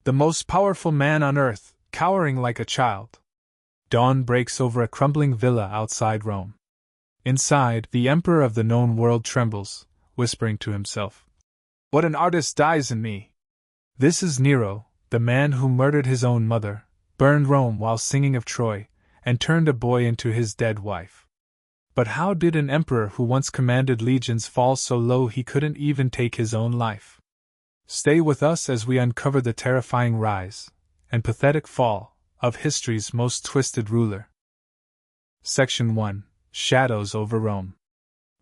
The most powerful man on earth, cowering like a child. Dawn breaks over a crumbling villa outside Rome. Inside, the emperor of the known world trembles, whispering to himself, "What an artist dies in me!" This is Nero, the man who murdered his own mother, burned Rome while singing of Troy, and turned a boy into his dead wife. But how did an emperor who once commanded legions fall so low he couldn't even take his own life? Stay with us as we uncover the terrifying rise and pathetic fall of history's most twisted ruler. Section 1. Shadows over Rome.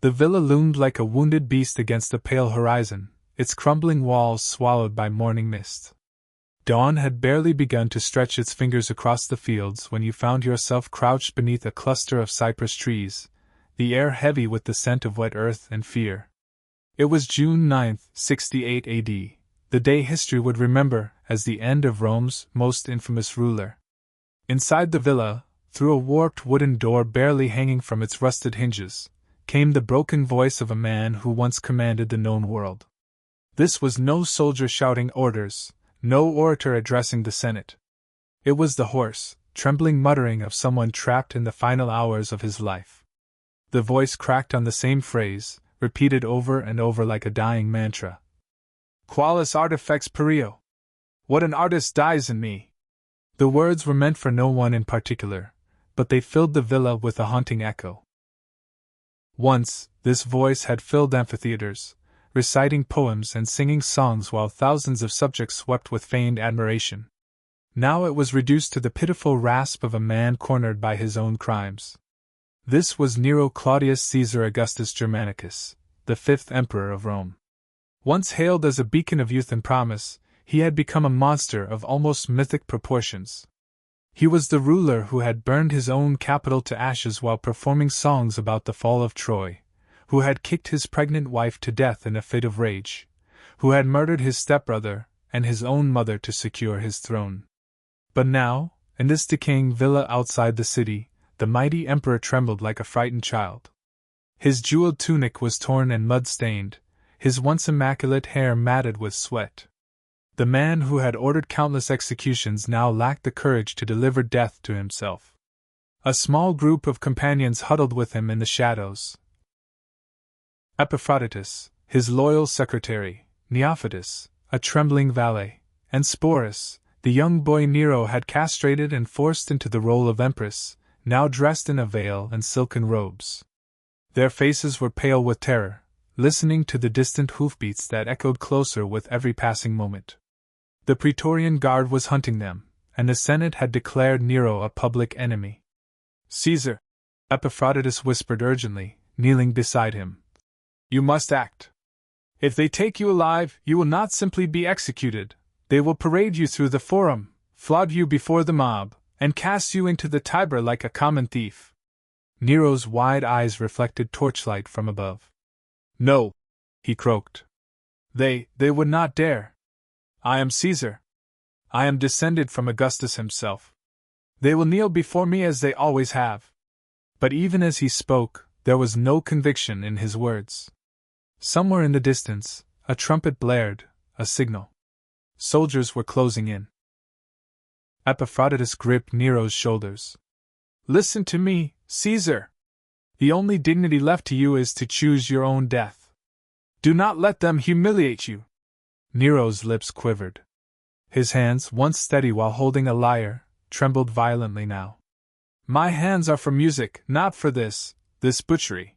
The villa loomed like a wounded beast against the pale horizon, its crumbling walls swallowed by morning mist. Dawn had barely begun to stretch its fingers across the fields when you found yourself crouched beneath a cluster of cypress trees, the air heavy with the scent of wet earth and fear. It was June 9, 68 AD, the day history would remember as the end of Rome's most infamous ruler. Inside the villa, through a warped wooden door barely hanging from its rusted hinges, came the broken voice of a man who once commanded the known world. This was no soldier shouting orders, no orator addressing the Senate. It was the hoarse, trembling muttering of someone trapped in the final hours of his life. The voice cracked on the same phrase, repeated over and over like a dying mantra. Qualis artifex perio. What an artist dies in me. The words were meant for no one in particular, but they filled the villa with a haunting echo. Once, this voice had filled amphitheaters, reciting poems and singing songs while thousands of subjects wept with feigned admiration. Now it was reduced to the pitiful rasp of a man cornered by his own crimes. This was Nero Claudius Caesar Augustus Germanicus, the fifth emperor of Rome. Once hailed as a beacon of youth and promise, he had become a monster of almost mythic proportions. He was the ruler who had burned his own capital to ashes while performing songs about the fall of Troy, who had kicked his pregnant wife to death in a fit of rage, who had murdered his stepbrother and his own mother to secure his throne. But now, in this decaying villa outside the city, the mighty emperor trembled like a frightened child. His jeweled tunic was torn and mud-stained, his once immaculate hair matted with sweat. The man who had ordered countless executions now lacked the courage to deliver death to himself. A small group of companions huddled with him in the shadows. Epaphroditus, his loyal secretary, Neophytus, a trembling valet, and Sporus, the young boy Nero had castrated and forced into the role of empress, now dressed in a veil and silken robes. Their faces were pale with terror, listening to the distant hoofbeats that echoed closer with every passing moment. The Praetorian Guard was hunting them, and the Senate had declared Nero a public enemy. "Caesar," Epaphroditus whispered urgently, kneeling beside him, "you must act. If they take you alive, you will not simply be executed, they will parade you through the forum, flog you before the mob, and cast you into the Tiber like a common thief." Nero's wide eyes reflected torchlight from above. "No," he croaked. They would not dare. I am Caesar. I am descended from Augustus himself. They will kneel before me as they always have." But even as he spoke, there was no conviction in his words. Somewhere in the distance, a trumpet blared, a signal. Soldiers were closing in. Epaphroditus gripped Nero's shoulders. "Listen to me, Caesar. The only dignity left to you is to choose your own death. Do not let them humiliate you." Nero's lips quivered. His hands, once steady while holding a lyre, trembled violently now. "My hands are for music, not for this butchery."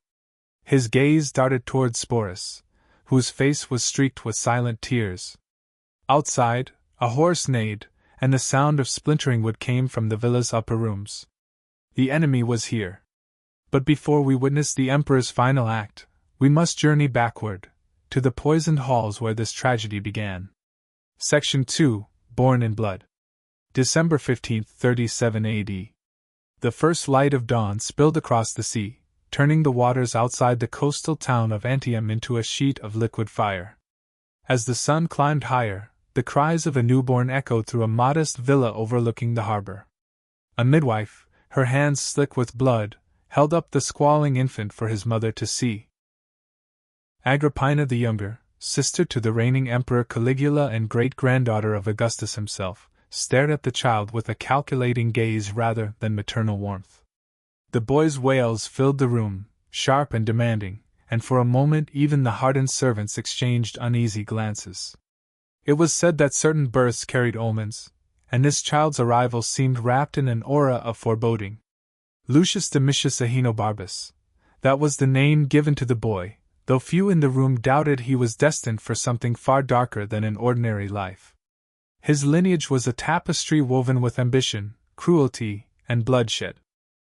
His gaze darted toward Sporus, whose face was streaked with silent tears. Outside, a horse neighed, and the sound of splintering wood came from the villa's upper rooms. The enemy was here. But before we witness the Emperor's final act, we must journey backward, to the poisoned halls where this tragedy began. Section 2, Born in Blood. December 15, 37 AD. The first light of dawn spilled across the sea, turning the waters outside the coastal town of Antium into a sheet of liquid fire. As the sun climbed higher, the cries of a newborn echoed through a modest villa overlooking the harbor. A midwife, her hands slick with blood, held up the squalling infant for his mother to see. Agrippina the Younger, sister to the reigning Emperor Caligula and great-granddaughter of Augustus himself, stared at the child with a calculating gaze rather than maternal warmth. The boy's wails filled the room, sharp and demanding, and for a moment even the hardened servants exchanged uneasy glances. It was said that certain births carried omens, and this child's arrival seemed wrapped in an aura of foreboding. Lucius Domitius Ahenobarbus, that was the name given to the boy, though few in the room doubted he was destined for something far darker than an ordinary life. His lineage was a tapestry woven with ambition, cruelty, and bloodshed.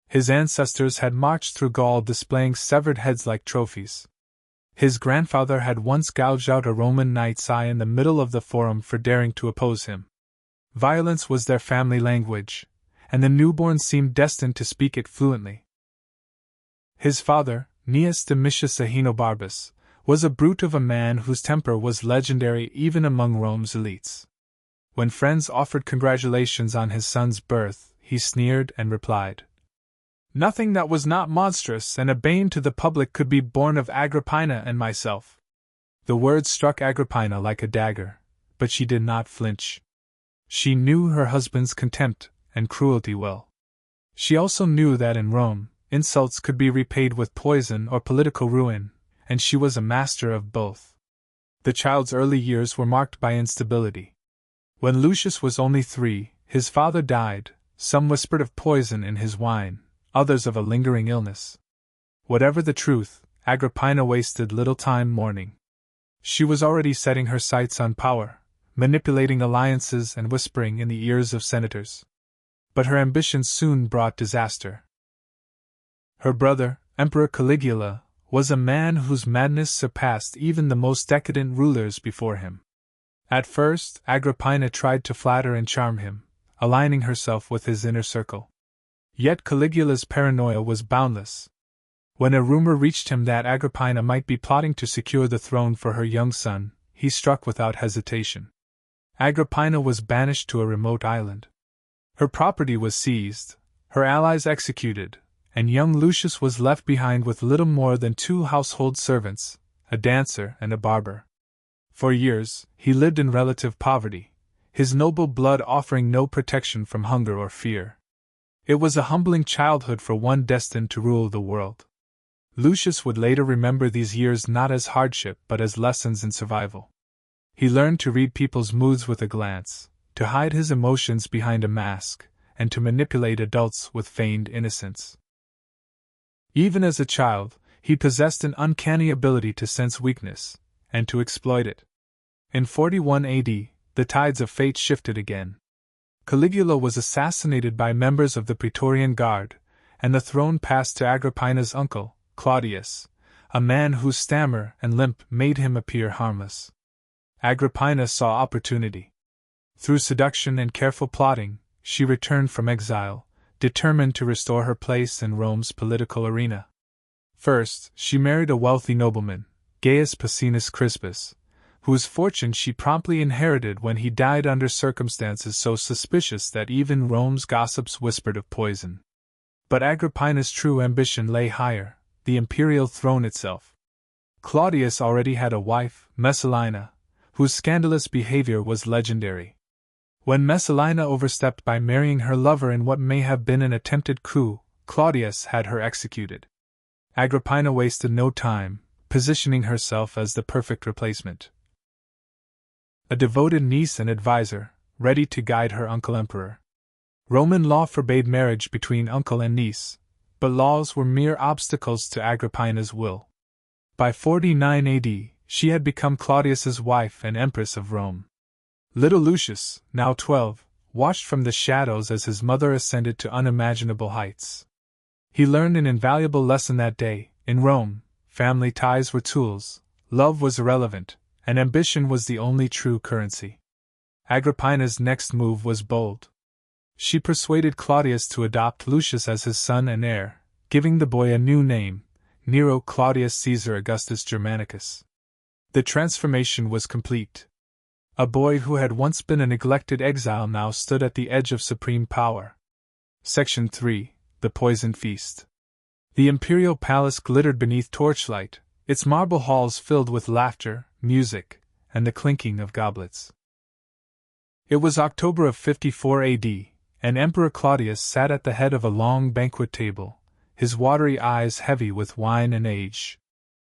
His ancestors had marched through Gaul displaying severed heads like trophies. His grandfather had once gouged out a Roman knight's eye in the middle of the forum for daring to oppose him. Violence was their family language, and the newborn seemed destined to speak it fluently. His father, Gnaeus Domitius Ahenobarbus, was a brute of a man whose temper was legendary even among Rome's elites. When friends offered congratulations on his son's birth, he sneered and replied, "Nothing that was not monstrous and a bane to the public could be born of Agrippina and myself." The words struck Agrippina like a dagger, but she did not flinch. She knew her husband's contempt and cruelty well. She also knew that in Rome, insults could be repaid with poison or political ruin, and she was a master of both. The child's early years were marked by instability. When Lucius was only 3, his father died. Some whispered of poison in his wine, others of a lingering illness. Whatever the truth, Agrippina wasted little time mourning. She was already setting her sights on power, manipulating alliances and whispering in the ears of senators. But her ambition soon brought disaster. Her brother, Emperor Caligula, was a man whose madness surpassed even the most decadent rulers before him. At first, Agrippina tried to flatter and charm him, aligning herself with his inner circle. Yet Caligula's paranoia was boundless. When a rumor reached him that Agrippina might be plotting to secure the throne for her young son, he struck without hesitation. Agrippina was banished to a remote island. Her property was seized, her allies executed, and young Lucius was left behind with little more than 2 household servants, a dancer and a barber. For years, he lived in relative poverty, his noble blood offering no protection from hunger or fear. It was a humbling childhood for one destined to rule the world. Lucius would later remember these years not as hardship but as lessons in survival. He learned to read people's moods with a glance, to hide his emotions behind a mask, and to manipulate adults with feigned innocence. Even as a child, he possessed an uncanny ability to sense weakness, and to exploit it. In 41 AD, the tides of fate shifted again. Caligula was assassinated by members of the Praetorian Guard, and the throne passed to Agrippina's uncle, Claudius, a man whose stammer and limp made him appear harmless. Agrippina saw opportunity. Through seduction and careful plotting, she returned from exile, determined to restore her place in Rome's political arena. First, she married a wealthy nobleman, Gaius Pacinus Crispus, whose fortune she promptly inherited when he died under circumstances so suspicious that even Rome's gossips whispered of poison. But Agrippina's true ambition lay higher, the imperial throne itself. Claudius already had a wife, Messalina, whose scandalous behavior was legendary. When Messalina overstepped by marrying her lover in what may have been an attempted coup, Claudius had her executed. Agrippina wasted no time, positioning herself as the perfect replacement. A devoted niece and advisor, ready to guide her uncle emperor. Roman law forbade marriage between uncle and niece, but laws were mere obstacles to Agrippina's will. By 49 AD, she had become Claudius's wife and empress of Rome. Little Lucius, now 12, watched from the shadows as his mother ascended to unimaginable heights. He learned an invaluable lesson that day. In Rome, family ties were tools, love was irrelevant, and ambition was the only true currency. Agrippina's next move was bold. She persuaded Claudius to adopt Lucius as his son and heir, giving the boy a new name, Nero Claudius Caesar Augustus Germanicus. The transformation was complete. A boy who had once been a neglected exile now stood at the edge of supreme power. Section 3. The Poisoned Feast. The imperial palace glittered beneath torchlight, its marble halls filled with laughter, music, and the clinking of goblets. It was October of 54 AD, and Emperor Claudius sat at the head of a long banquet table, his watery eyes heavy with wine and age.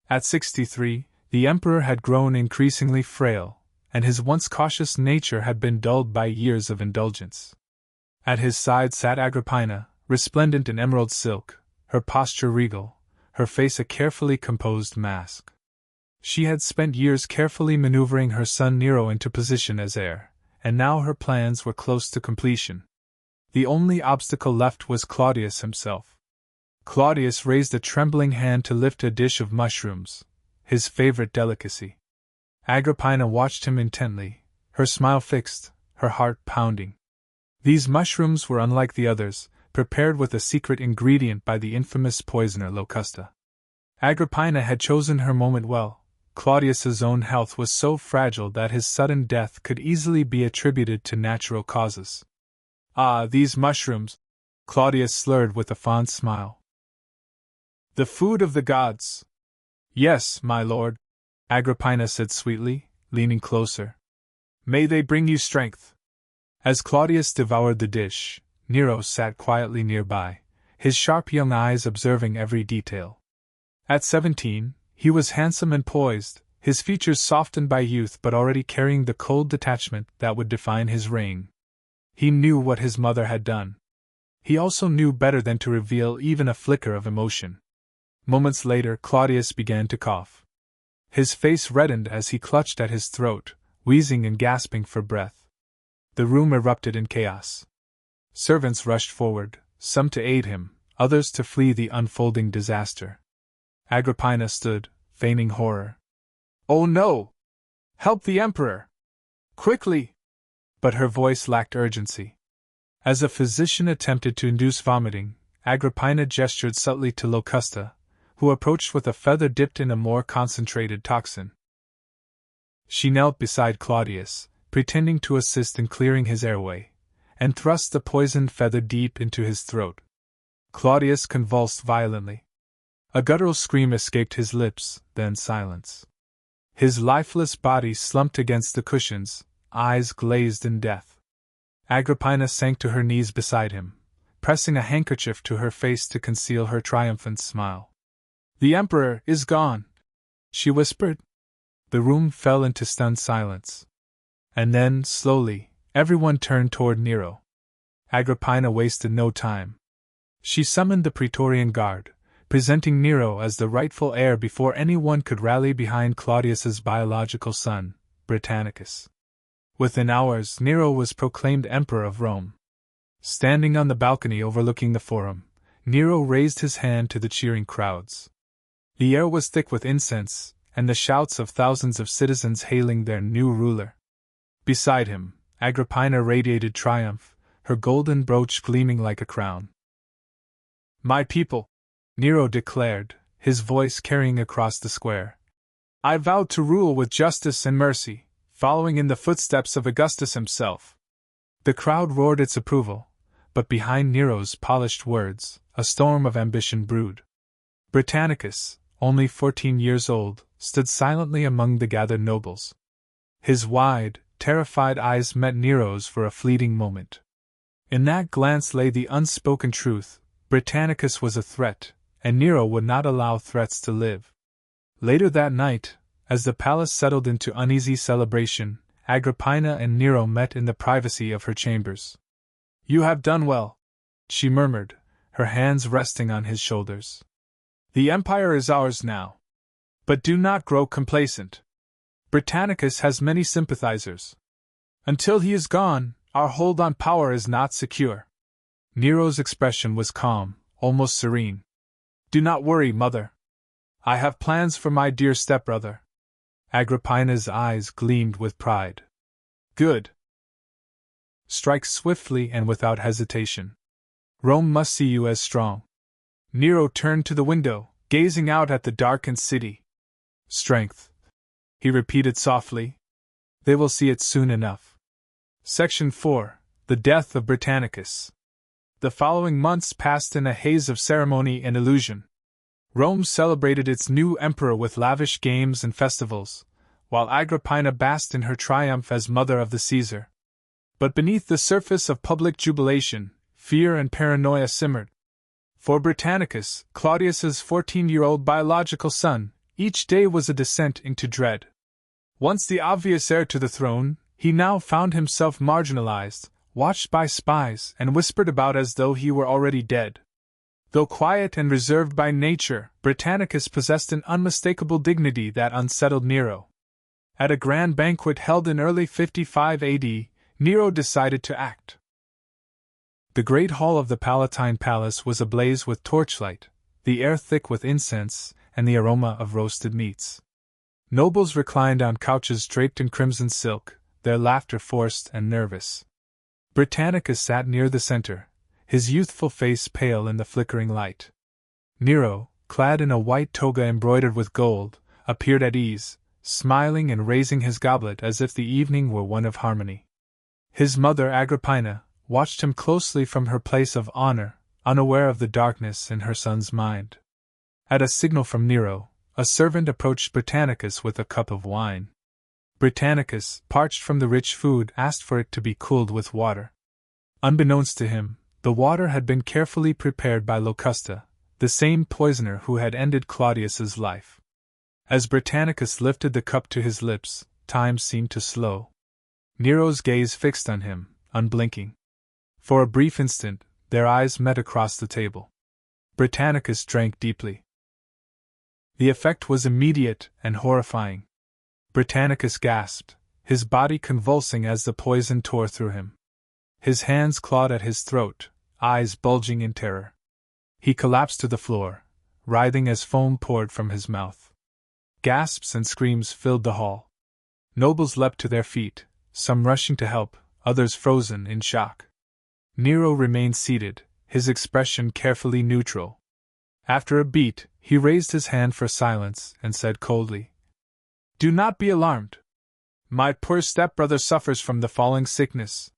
At 63, the emperor had grown increasingly frail, and his once cautious nature had been dulled by years of indulgence. At his side sat Agrippina, resplendent in emerald silk, her posture regal, her face a carefully composed mask. She had spent years carefully maneuvering her son Nero into position as heir, and now her plans were close to completion. The only obstacle left was Claudius himself. Claudius raised a trembling hand to lift a dish of mushrooms, his favorite delicacy. Agrippina watched him intently, her smile fixed, her heart pounding. These mushrooms were unlike the others, prepared with a secret ingredient by the infamous poisoner Locusta. Agrippina had chosen her moment well. Claudius's own health was so fragile that his sudden death could easily be attributed to natural causes. Ah, these mushrooms! Claudius slurred with a fond smile. The food of the gods! Yes, my lord, Agrippina said sweetly, leaning closer. May they bring you strength. As Claudius devoured the dish, Nero sat quietly nearby, his sharp young eyes observing every detail. At 17, he was handsome and poised, his features softened by youth but already carrying the cold detachment that would define his reign. He knew what his mother had done. He also knew better than to reveal even a flicker of emotion. Moments later, Claudius began to cough. His face reddened as he clutched at his throat, wheezing and gasping for breath. The room erupted in chaos. Servants rushed forward, some to aid him, others to flee the unfolding disaster. Agrippina stood, feigning horror. "Oh no! Help the emperor! Quickly!" But her voice lacked urgency. As a physician attempted to induce vomiting, Agrippina gestured subtly to Locusta, who approached with a feather dipped in a more concentrated toxin. She knelt beside Claudius, pretending to assist in clearing his airway, and thrust the poisoned feather deep into his throat. Claudius convulsed violently. A guttural scream escaped his lips, then silence. His lifeless body slumped against the cushions, eyes glazed in death. Agrippina sank to her knees beside him, pressing a handkerchief to her face to conceal her triumphant smile. "The emperor is gone," she whispered. The room fell into stunned silence. And then, slowly, everyone turned toward Nero. Agrippina wasted no time. She summoned the Praetorian Guard, presenting Nero as the rightful heir before anyone could rally behind Claudius's biological son, Britannicus. Within hours, Nero was proclaimed Emperor of Rome. Standing on the balcony overlooking the Forum, Nero raised his hand to the cheering crowds. The air was thick with incense, and the shouts of thousands of citizens hailing their new ruler. Beside him, Agrippina radiated triumph, her golden brooch gleaming like a crown. "My people," Nero declared, his voice carrying across the square, "I vowed to rule with justice and mercy, following in the footsteps of Augustus himself." The crowd roared its approval, but behind Nero's polished words, a storm of ambition brewed. Britannicus, only 14 years old, stood silently among the gathered nobles. His wide, terrified eyes met Nero's for a fleeting moment. In that glance lay the unspoken truth: Britannicus was a threat, and Nero would not allow threats to live. Later that night, as the palace settled into uneasy celebration, Agrippina and Nero met in the privacy of her chambers. "You have done well," she murmured, her hands resting on his shoulders. "The empire is ours now. But do not grow complacent. Britannicus has many sympathizers. Until he is gone, our hold on power is not secure." Nero's expression was calm, almost serene. "Do not worry, mother. I have plans for my dear stepbrother." Agrippina's eyes gleamed with pride. "Good. Strike swiftly and without hesitation. Rome must see you as strong." Nero turned to the window, gazing out at the darkened city. "Strength," he repeated softly. "They will see it soon enough." Section 4. The Death of Britannicus. The following months passed in a haze of ceremony and illusion. Rome celebrated its new emperor with lavish games and festivals, while Agrippina basked in her triumph as mother of the Caesar. But beneath the surface of public jubilation, fear and paranoia simmered. For Britannicus, Claudius's 14-year-old biological son, each day was a descent into dread. Once the obvious heir to the throne, he now found himself marginalized, watched by spies, and whispered about as though he were already dead. Though quiet and reserved by nature, Britannicus possessed an unmistakable dignity that unsettled Nero. At a grand banquet held in early 55 AD, Nero decided to act. The great hall of the Palatine Palace was ablaze with torchlight, the air thick with incense and the aroma of roasted meats. Nobles reclined on couches draped in crimson silk, their laughter forced and nervous. Britannicus sat near the center, his youthful face pale in the flickering light. Nero, clad in a white toga embroidered with gold, appeared at ease, smiling and raising his goblet as if the evening were one of harmony. His mother, Agrippina, watched him closely from her place of honor, unaware of the darkness in her son's mind. At a signal from Nero, a servant approached Britannicus with a cup of wine. Britannicus, parched from the rich food, asked for it to be cooled with water. Unbeknownst to him, the water had been carefully prepared by Locusta, the same poisoner who had ended Claudius's life. As Britannicus lifted the cup to his lips, time seemed to slow. Nero's gaze fixed on him, unblinking. For a brief instant, their eyes met across the table. Britannicus drank deeply. The effect was immediate and horrifying. Britannicus gasped, his body convulsing as the poison tore through him. His hands clawed at his throat, eyes bulging in terror. He collapsed to the floor, writhing as foam poured from his mouth. Gasps and screams filled the hall. Nobles leapt to their feet, some rushing to help, others frozen in shock. Nero remained seated, his expression carefully neutral. After a beat, he raised his hand for silence and said coldly, "Do not be alarmed. My poor stepbrother suffers from the falling sickness.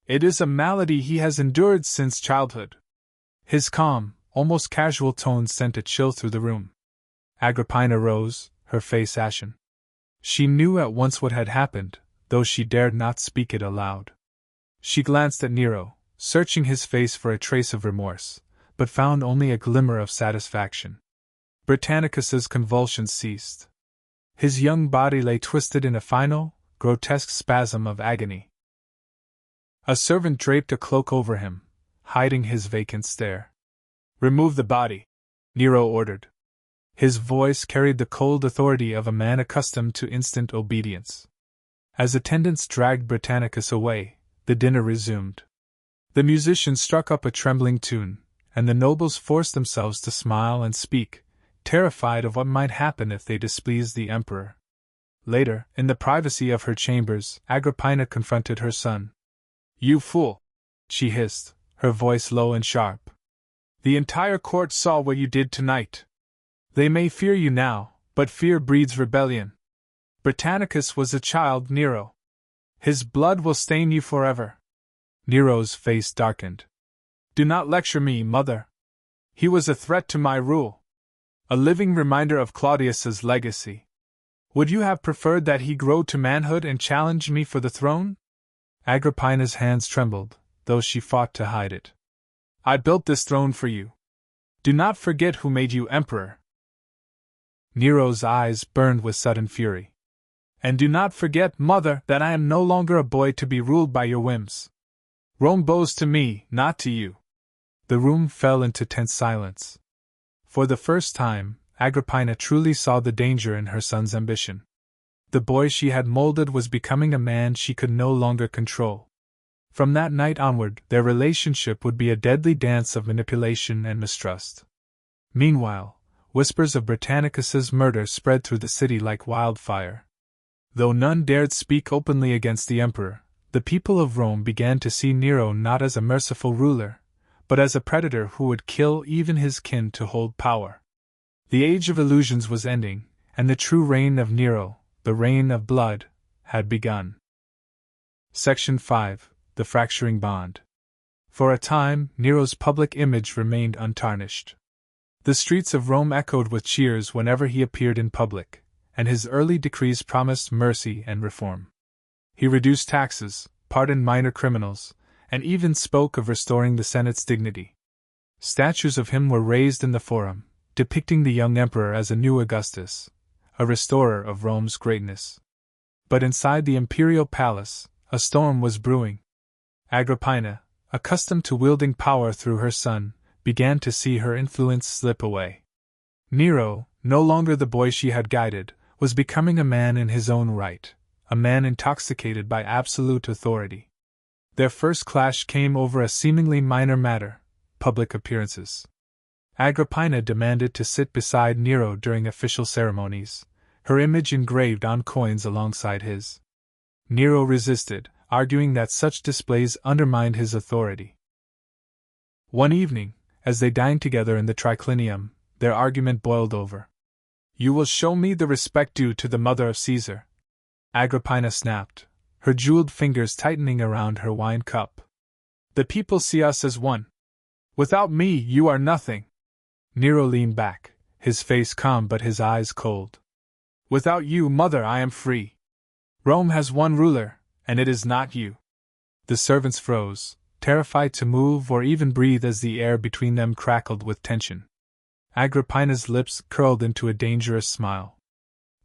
It is a malady he has endured since childhood." His calm, almost casual tone sent a chill through the room. Agrippina rose, her face ashen. She knew at once what had happened, though she dared not speak it aloud. She glanced at Nero, searching his face for a trace of remorse, but found only a glimmer of satisfaction. Britannicus's convulsions ceased. His young body lay twisted in a final, grotesque spasm of agony. A servant draped a cloak over him, hiding his vacant stare. "Remove the body," Nero ordered. His voice carried the cold authority of a man accustomed to instant obedience. As attendants dragged Britannicus away, the dinner resumed. The musicians struck up a trembling tune, and the nobles forced themselves to smile and speak, terrified of what might happen if they displeased the emperor. Later, in the privacy of her chambers, Agrippina confronted her son. "You fool!" she hissed, her voice low and sharp. "The entire court saw what you did tonight. They may fear you now, but fear breeds rebellion. Britannicus was a child, Nero. His blood will stain you forever." Nero's face darkened. "Do not lecture me, mother. He was a threat to my rule. A living reminder of Claudius's legacy. Would you have preferred that he grow to manhood and challenge me for the throne?" Agrippina's hands trembled, though she fought to hide it. "I built this throne for you. Do not forget who made you emperor." Nero's eyes burned with sudden fury. "And do not forget, mother, that I am no longer a boy to be ruled by your whims. Rome bows to me, not to you." The room fell into tense silence. For the first time, Agrippina truly saw the danger in her son's ambition. The boy she had molded was becoming a man she could no longer control. From that night onward, their relationship would be a deadly dance of manipulation and mistrust. Meanwhile, whispers of Britannicus's murder spread through the city like wildfire. Though none dared speak openly against the emperor, the people of Rome began to see Nero not as a merciful ruler, but as a predator who would kill even his kin to hold power. The age of illusions was ending, and the true reign of Nero, the reign of blood, had begun. Section 5. The Fracturing Bond. For a time, Nero's public image remained untarnished. The streets of Rome echoed with cheers whenever he appeared in public, and his early decrees promised mercy and reform. He reduced taxes, pardoned minor criminals, and even spoke of restoring the Senate's dignity. Statues of him were raised in the Forum, depicting the young emperor as a new Augustus, a restorer of Rome's greatness. But inside the imperial palace, a storm was brewing. Agrippina, accustomed to wielding power through her son, began to see her influence slip away. Nero, no longer the boy she had guided, was becoming a man in his own right, a man intoxicated by absolute authority. Their first clash came over a seemingly minor matter: public appearances. Agrippina demanded to sit beside Nero during official ceremonies, her image engraved on coins alongside his. Nero resisted, arguing that such displays undermined his authority. One evening, as they dined together in the triclinium, their argument boiled over. "You will show me the respect due to the mother of Caesar," Agrippina snapped, her jeweled fingers tightening around her wine cup. "The people see us as one. Without me, you are nothing." Nero leaned back, his face calm but his eyes cold. "Without you, mother, I am free. Rome has one ruler, and it is not you." The servants froze, terrified to move or even breathe as the air between them crackled with tension. Agrippina's lips curled into a dangerous smile.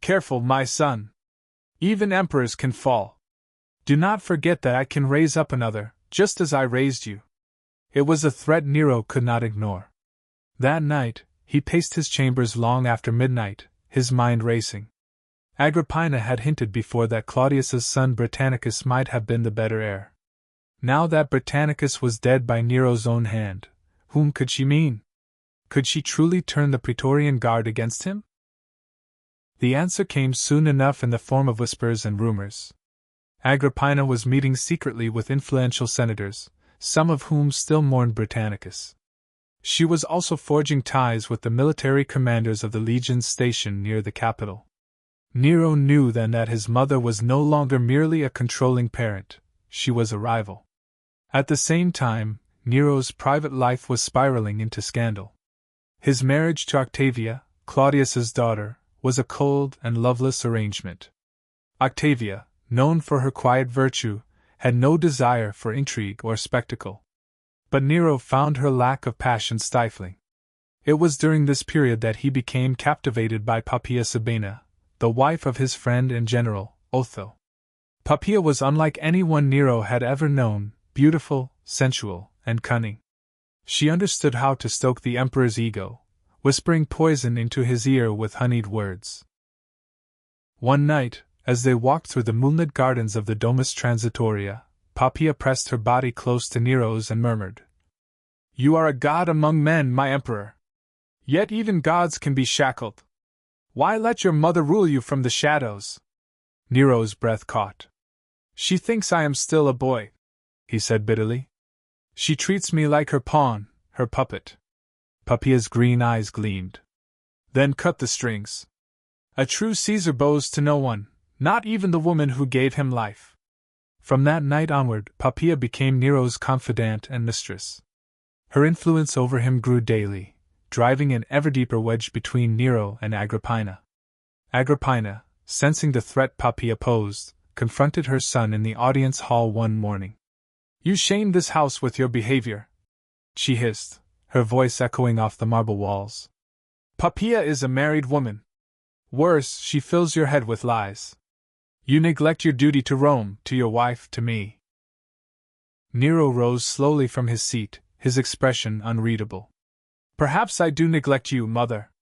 "Careful, my son. Even emperors can fall. Do not forget that I can raise up another, just as I raised you." It was a threat Nero could not ignore. That night, he paced his chambers long after midnight, his mind racing. Agrippina had hinted before that Claudius's son Britannicus might have been the better heir. Now that Britannicus was dead by Nero's own hand, whom could she mean? Could she truly turn the Praetorian Guard against him? The answer came soon enough in the form of whispers and rumors. Agrippina was meeting secretly with influential senators, some of whom still mourned Britannicus. She was also forging ties with the military commanders of the legions stationed near the capital. Nero knew then that his mother was no longer merely a controlling parent, she was a rival. At the same time, Nero's private life was spiraling into scandal. His marriage to Octavia, Claudius's daughter, was a cold and loveless arrangement. Octavia, known for her quiet virtue, had no desire for intrigue or spectacle. But Nero found her lack of passion stifling. It was during this period that he became captivated by Poppaea Sabina, the wife of his friend and general, Otho. Poppaea was unlike anyone Nero had ever known, beautiful, sensual, and cunning. She understood how to stoke the emperor's ego, whispering poison into his ear with honeyed words. One night, as they walked through the moonlit gardens of the Domus Transitoria, Poppaea pressed her body close to Nero's and murmured, "You are a god among men, my emperor. Yet even gods can be shackled. Why let your mother rule you from the shadows?" Nero's breath caught. "She thinks I am still a boy," he said bitterly. "She treats me like her pawn, her puppet." Poppaea's green eyes gleamed. "Then cut the strings. A true Caesar bows to no one, not even the woman who gave him life." From that night onward, Poppaea became Nero's confidant and mistress. Her influence over him grew daily, driving an ever deeper wedge between Nero and Agrippina. Agrippina, sensing the threat Poppaea posed, confronted her son in the audience hall one morning. "You shamed this house with your behavior," she hissed, her voice echoing off the marble walls. "Poppaea is a married woman. Worse, she fills your head with lies. You neglect your duty to Rome, to your wife, to me." Nero rose slowly from his seat, his expression unreadable. "Perhaps I do neglect you, mother.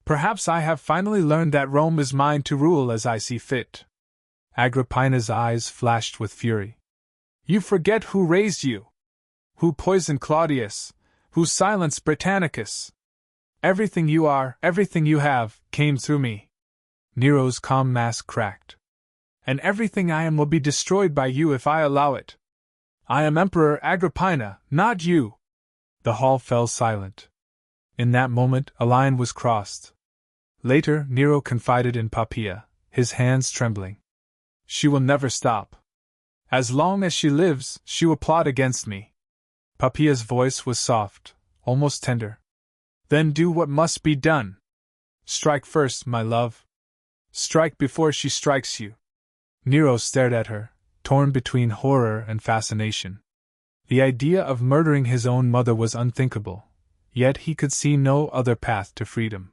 Perhaps I have finally learned that Rome is mine to rule as I see fit." Agrippina's eyes flashed with fury. "You forget who raised you, who poisoned Claudius, who silenced Britannicus. Everything you are, everything you have, came through me." Nero's calm mask cracked. "And everything I am will be destroyed by you if I allow it. I am Emperor Agrippina, not you." The hall fell silent. In that moment, a line was crossed. Later, Nero confided in Poppaea, his hands trembling. "She will never stop. As long as she lives, she will plot against me." Poppaea's voice was soft, almost tender. "Then do what must be done. Strike first, my love. Strike before she strikes you. Nero stared at her, torn between horror and fascination. The idea of murdering his own mother was unthinkable, yet he could see no other path to freedom.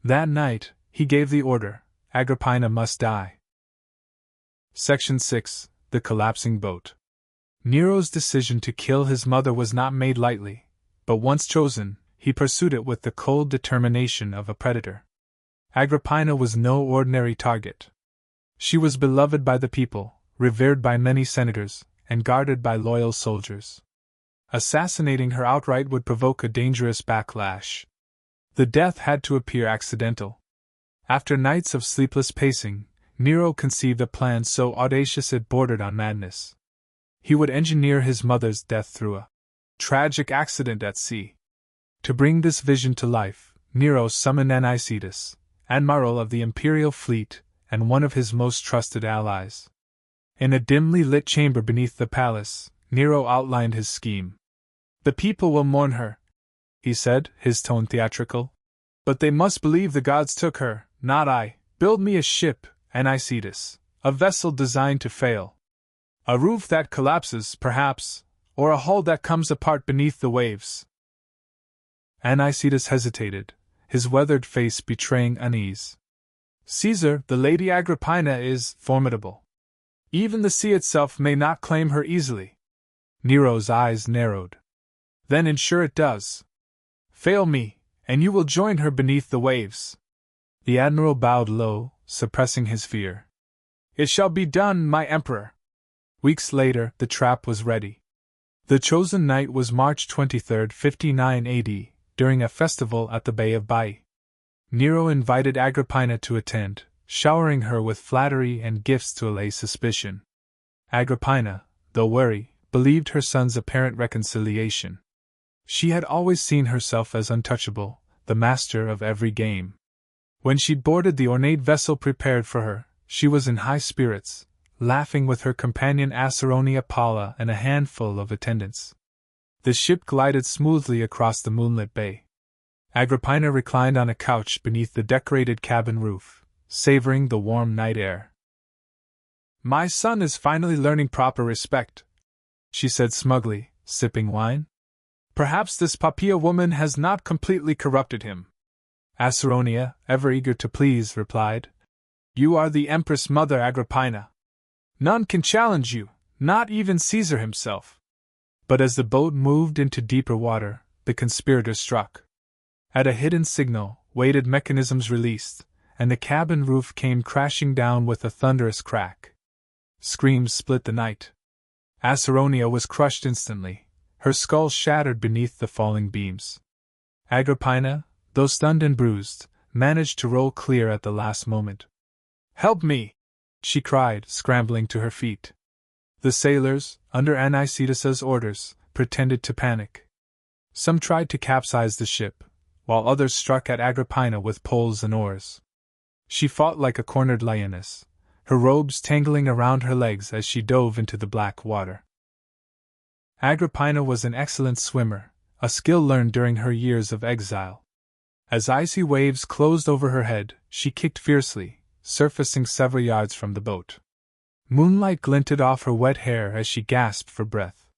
That night, he gave the order: Agrippina must die. Section 6. The Collapsing Boat. Nero's decision to kill his mother was not made lightly, but once chosen, he pursued it with the cold determination of a predator. Agrippina was no ordinary target. She was beloved by the people, revered by many senators, and guarded by loyal soldiers. Assassinating her outright would provoke a dangerous backlash. The death had to appear accidental. After nights of sleepless pacing, Nero conceived a plan so audacious it bordered on madness. He would engineer his mother's death through a tragic accident at sea. To bring this vision to life, Nero summoned Anicetus, admiral of the imperial fleet and one of his most trusted allies. In a dimly lit chamber beneath the palace, Nero outlined his scheme. "The people will mourn her," he said, his tone theatrical. "But they must believe the gods took her, not I. Build me a ship, Anicetus, a vessel designed to fail. A roof that collapses, perhaps, or a hull that comes apart beneath the waves." Anicetus hesitated, his weathered face betraying unease. "Caesar, the Lady Agrippina is formidable. Even the sea itself may not claim her easily." Nero's eyes narrowed. "Then ensure it does. Fail me, and you will join her beneath the waves." The admiral bowed low, suppressing his fear. "It shall be done, my emperor." Weeks later, the trap was ready. The chosen night was March 23, 59 AD, during a festival at the Bay of Baiae. Nero invited Agrippina to attend, showering her with flattery and gifts to allay suspicion. Agrippina, though wary, believed her son's apparent reconciliation. She had always seen herself as untouchable, the master of every game. When she boarded the ornate vessel prepared for her, she was in high spirits, laughing with her companion Acerronia Paula and a handful of attendants. The ship glided smoothly across the moonlit bay. Agrippina reclined on a couch beneath the decorated cabin roof, savoring the warm night air. "My son is finally learning proper respect," she said smugly, sipping wine. "Perhaps this Poppaea woman has not completely corrupted him." Acerronia, ever eager to please, replied, "You are the Empress Mother Agrippina. None can challenge you, not even Caesar himself." But as the boat moved into deeper water, the conspirators struck. At a hidden signal, weighted mechanisms released, and the cabin roof came crashing down with a thunderous crack. Screams split the night. Acerronia was crushed instantly, her skull shattered beneath the falling beams. Agrippina, though stunned and bruised, managed to roll clear at the last moment. "Help me!" she cried, scrambling to her feet. The sailors, under Anicetus's orders, pretended to panic. Some tried to capsize the ship, while others struck at Agrippina with poles and oars. She fought like a cornered lioness, her robes tangling around her legs as she dove into the black water. Agrippina was an excellent swimmer, a skill learned during her years of exile. As icy waves closed over her head, she kicked fiercely, surfacing several yards from the boat. Moonlight glinted off her wet hair as she gasped for breath.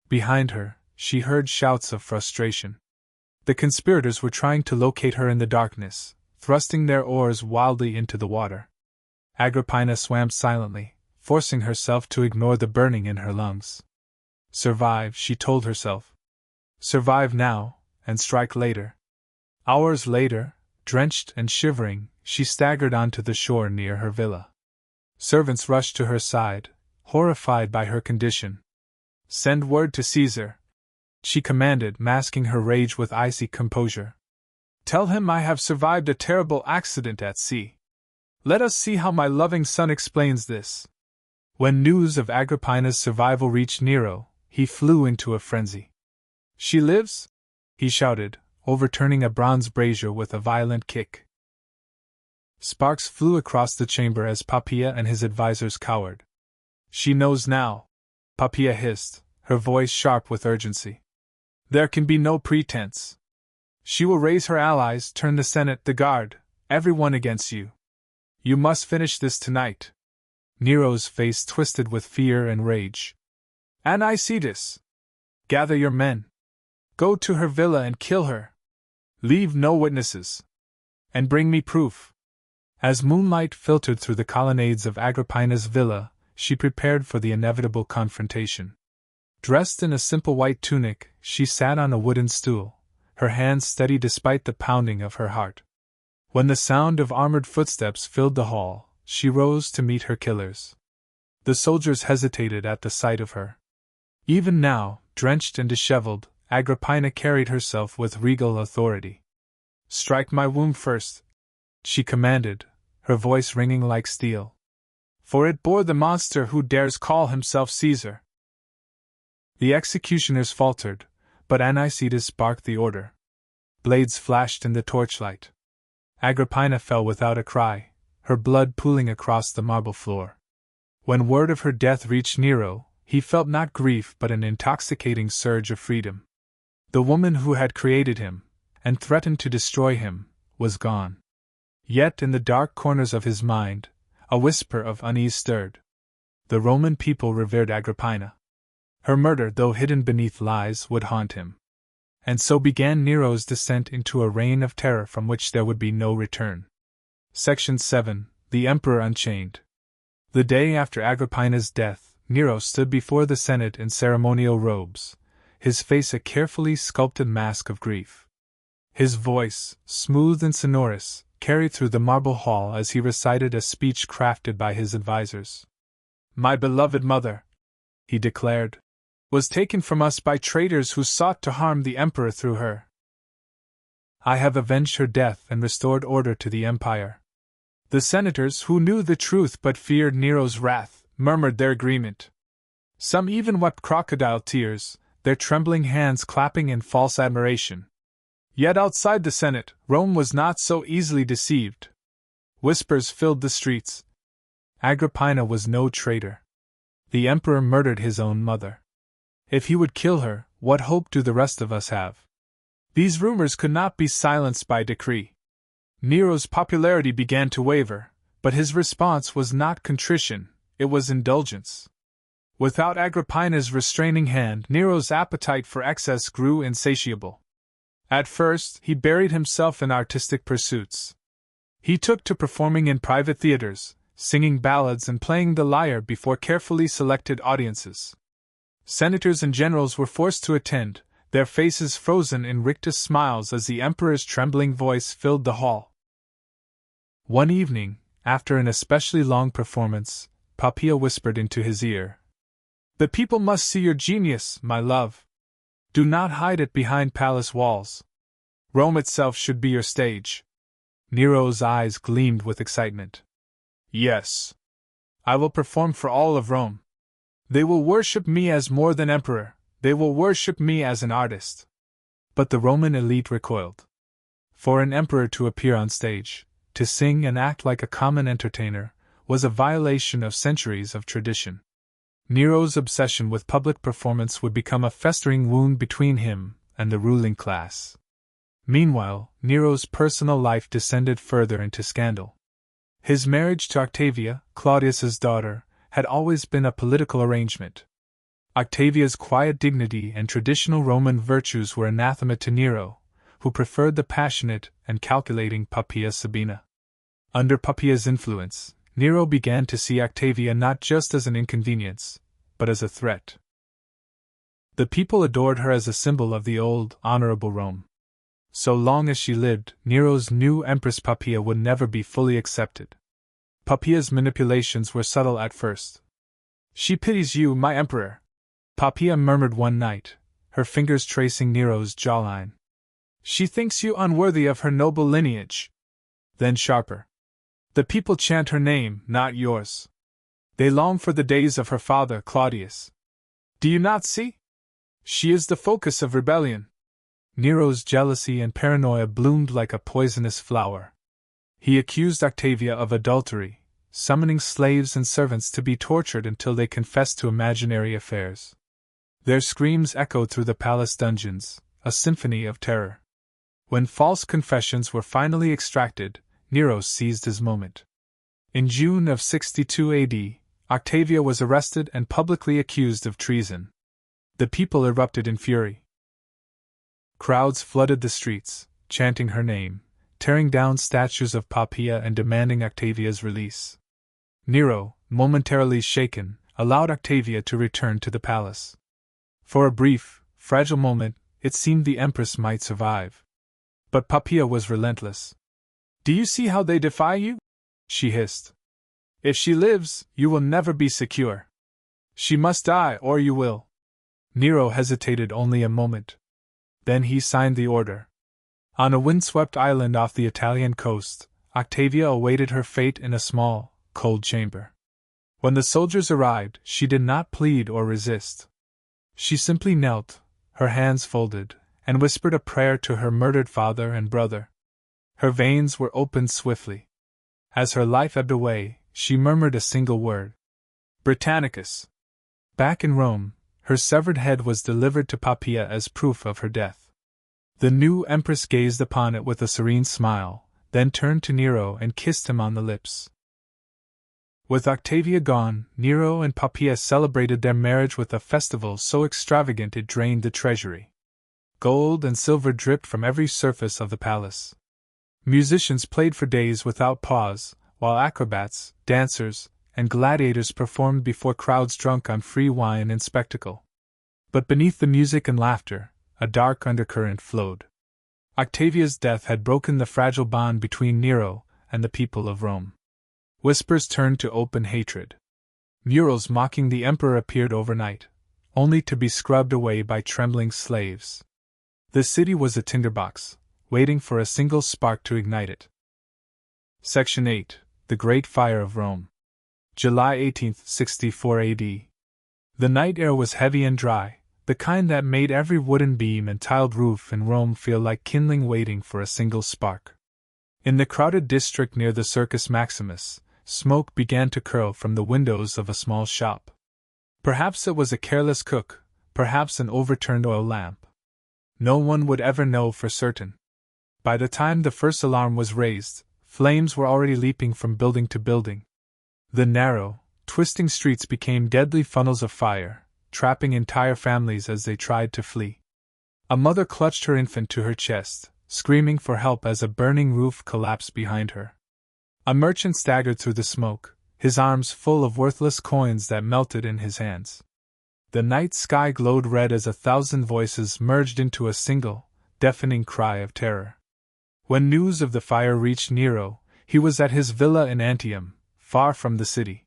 Behind her, she heard shouts of frustration. The conspirators were trying to locate her in the darkness, thrusting their oars wildly into the water. Agrippina swam silently, forcing herself to ignore the burning in her lungs. Survive, she told herself. Survive now, and strike later. Hours later, drenched and shivering, she staggered onto the shore near her villa. Servants rushed to her side, horrified by her condition. "Send word to Caesar," she commanded, masking her rage with icy composure. "Tell him I have survived a terrible accident at sea. Let us see how my loving son explains this." When news of Agrippina's survival reached Nero, he flew into a frenzy. "She lives?" he shouted, overturning a bronze brazier with a violent kick. Sparks flew across the chamber as Poppaea and his advisors cowered. "She knows now," Poppaea hissed, her voice sharp with urgency. "There can be no pretense. She will raise her allies, turn the Senate, the Guard, everyone against you. You must finish this tonight. Nero's face twisted with fear and rage. Anicitus! Gather your men. Go to her villa and kill her. Leave no witnesses. And bring me proof. As moonlight filtered through the colonnades of Agrippina's villa, she prepared for the inevitable confrontation. Dressed in a simple white tunic, she sat on a wooden stool, her hands steady despite the pounding of her heart. When the sound of armored footsteps filled the hall, she rose to meet her killers. The soldiers hesitated at the sight of her. Even now, drenched and disheveled, Agrippina carried herself with regal authority. "Strike my wound first," she commanded, her voice ringing like steel. "For it bore the monster who dares call himself Caesar." The executioners faltered, but Anicitus barked the order. Blades flashed in the torchlight. Agrippina fell without a cry, her blood pooling across the marble floor. When word of her death reached Nero, he felt not grief but an intoxicating surge of freedom. The woman who had created him, and threatened to destroy him, was gone. Yet in the dark corners of his mind, a whisper of unease stirred. The Roman people revered Agrippina. Her murder, though hidden beneath lies, would haunt him. And so began Nero's descent into a reign of terror from which there would be no return. Section 7. The Emperor Unchained. The day after Agrippina's death, Nero stood before the Senate in ceremonial robes, his face a carefully sculpted mask of grief. His voice, smooth and sonorous, carried through the marble hall as he recited a speech crafted by his advisers. "My beloved mother," he declared, "was taken from us by traitors who sought to harm the emperor through her. I have avenged her death and restored order to the empire." The senators, who knew the truth but feared Nero's wrath, murmured their agreement. Some even wept crocodile tears, their trembling hands clapping in false admiration. Yet outside the Senate, Rome was not so easily deceived. Whispers filled the streets. Agrippina was no traitor. The emperor murdered his own mother. If he would kill her, what hope do the rest of us have? These rumors could not be silenced by decree. Nero's popularity began to waver, but his response was not contrition, it was indulgence. Without Agrippina's restraining hand, Nero's appetite for excess grew insatiable. At first, he buried himself in artistic pursuits. He took to performing in private theaters, singing ballads and playing the lyre before carefully selected audiences. Senators and generals were forced to attend, their faces frozen in rictus smiles as the emperor's trembling voice filled the hall. One evening, after an especially long performance, Poppaea whispered into his ear, "The people must see your genius, my love. Do not hide it behind palace walls. Rome itself should be your stage." Nero's eyes gleamed with excitement. "Yes. I will perform for all of Rome. They will worship me as more than emperor, they will worship me as an artist." But the Roman elite recoiled. For an emperor to appear on stage, to sing and act like a common entertainer, was a violation of centuries of tradition. Nero's obsession with public performance would become a festering wound between him and the ruling class. Meanwhile, Nero's personal life descended further into scandal. His marriage to Octavia, Claudius's daughter, had always been a political arrangement. Octavia's quiet dignity and traditional Roman virtues were anathema to Nero, who preferred the passionate and calculating Poppaea Sabina. Under Poppaea's influence, Nero began to see Octavia not just as an inconvenience, but as a threat. The people adored her as a symbol of the old, honorable Rome. So long as she lived, Nero's new Empress Poppaea would never be fully accepted. Poppaea's manipulations were subtle at first. "She pities you, my emperor," Poppaea murmured one night, her fingers tracing Nero's jawline. "She thinks you unworthy of her noble lineage." Then sharper, "The people chant her name, not yours. They long for the days of her father, Claudius. Do you not see? She is the focus of rebellion." Nero's jealousy and paranoia bloomed like a poisonous flower. He accused Octavia of adultery, summoning slaves and servants to be tortured until they confessed to imaginary affairs. Their screams echoed through the palace dungeons, a symphony of terror. When false confessions were finally extracted, Nero seized his moment. In June of 62 AD, Octavia was arrested and publicly accused of treason. The people erupted in fury. Crowds flooded the streets, chanting her name, tearing down statues of Poppaea and demanding Octavia's release. Nero, momentarily shaken, allowed Octavia to return to the palace. For a brief, fragile moment, it seemed the empress might survive. But Poppaea was relentless. "Do you see how they defy you?" she hissed. "If she lives, you will never be secure. She must die or you will." Nero hesitated only a moment. Then he signed the order. On a windswept island off the Italian coast, Octavia awaited her fate in a small, cold chamber. When the soldiers arrived, she did not plead or resist. She simply knelt, her hands folded, and whispered a prayer to her murdered father and brother. Her veins were opened swiftly. As her life ebbed away, she murmured a single word: Britannicus. Back in Rome, her severed head was delivered to Poppaea as proof of her death. The new empress gazed upon it with a serene smile, then turned to Nero and kissed him on the lips. With Octavia gone, Nero and Poppaea celebrated their marriage with a festival so extravagant it drained the treasury. Gold and silver dripped from every surface of the palace. Musicians played for days without pause, while acrobats, dancers, and gladiators performed before crowds drunk on free wine and spectacle. But beneath the music and laughter, a dark undercurrent flowed. Octavia's death had broken the fragile bond between Nero and the people of Rome. Whispers turned to open hatred. Murals mocking the emperor appeared overnight, only to be scrubbed away by trembling slaves. The city was a tinderbox, waiting for a single spark to ignite it. Section 8. The Great Fire of Rome. July 18, 64 AD. The night air was heavy and dry, the kind that made every wooden beam and tiled roof in Rome feel like kindling waiting for a single spark. In the crowded district near the Circus Maximus, smoke began to curl from the windows of a small shop. Perhaps it was a careless cook, perhaps an overturned oil lamp. No one would ever know for certain. By the time the first alarm was raised, flames were already leaping from building to building. The narrow, twisting streets became deadly funnels of fire, trapping entire families as they tried to flee. A mother clutched her infant to her chest, screaming for help as a burning roof collapsed behind her. A merchant staggered through the smoke, his arms full of worthless coins that melted in his hands. The night sky glowed red as 1,000 voices merged into a single, deafening cry of terror. When news of the fire reached Nero, he was at his villa in Antium, far from the city.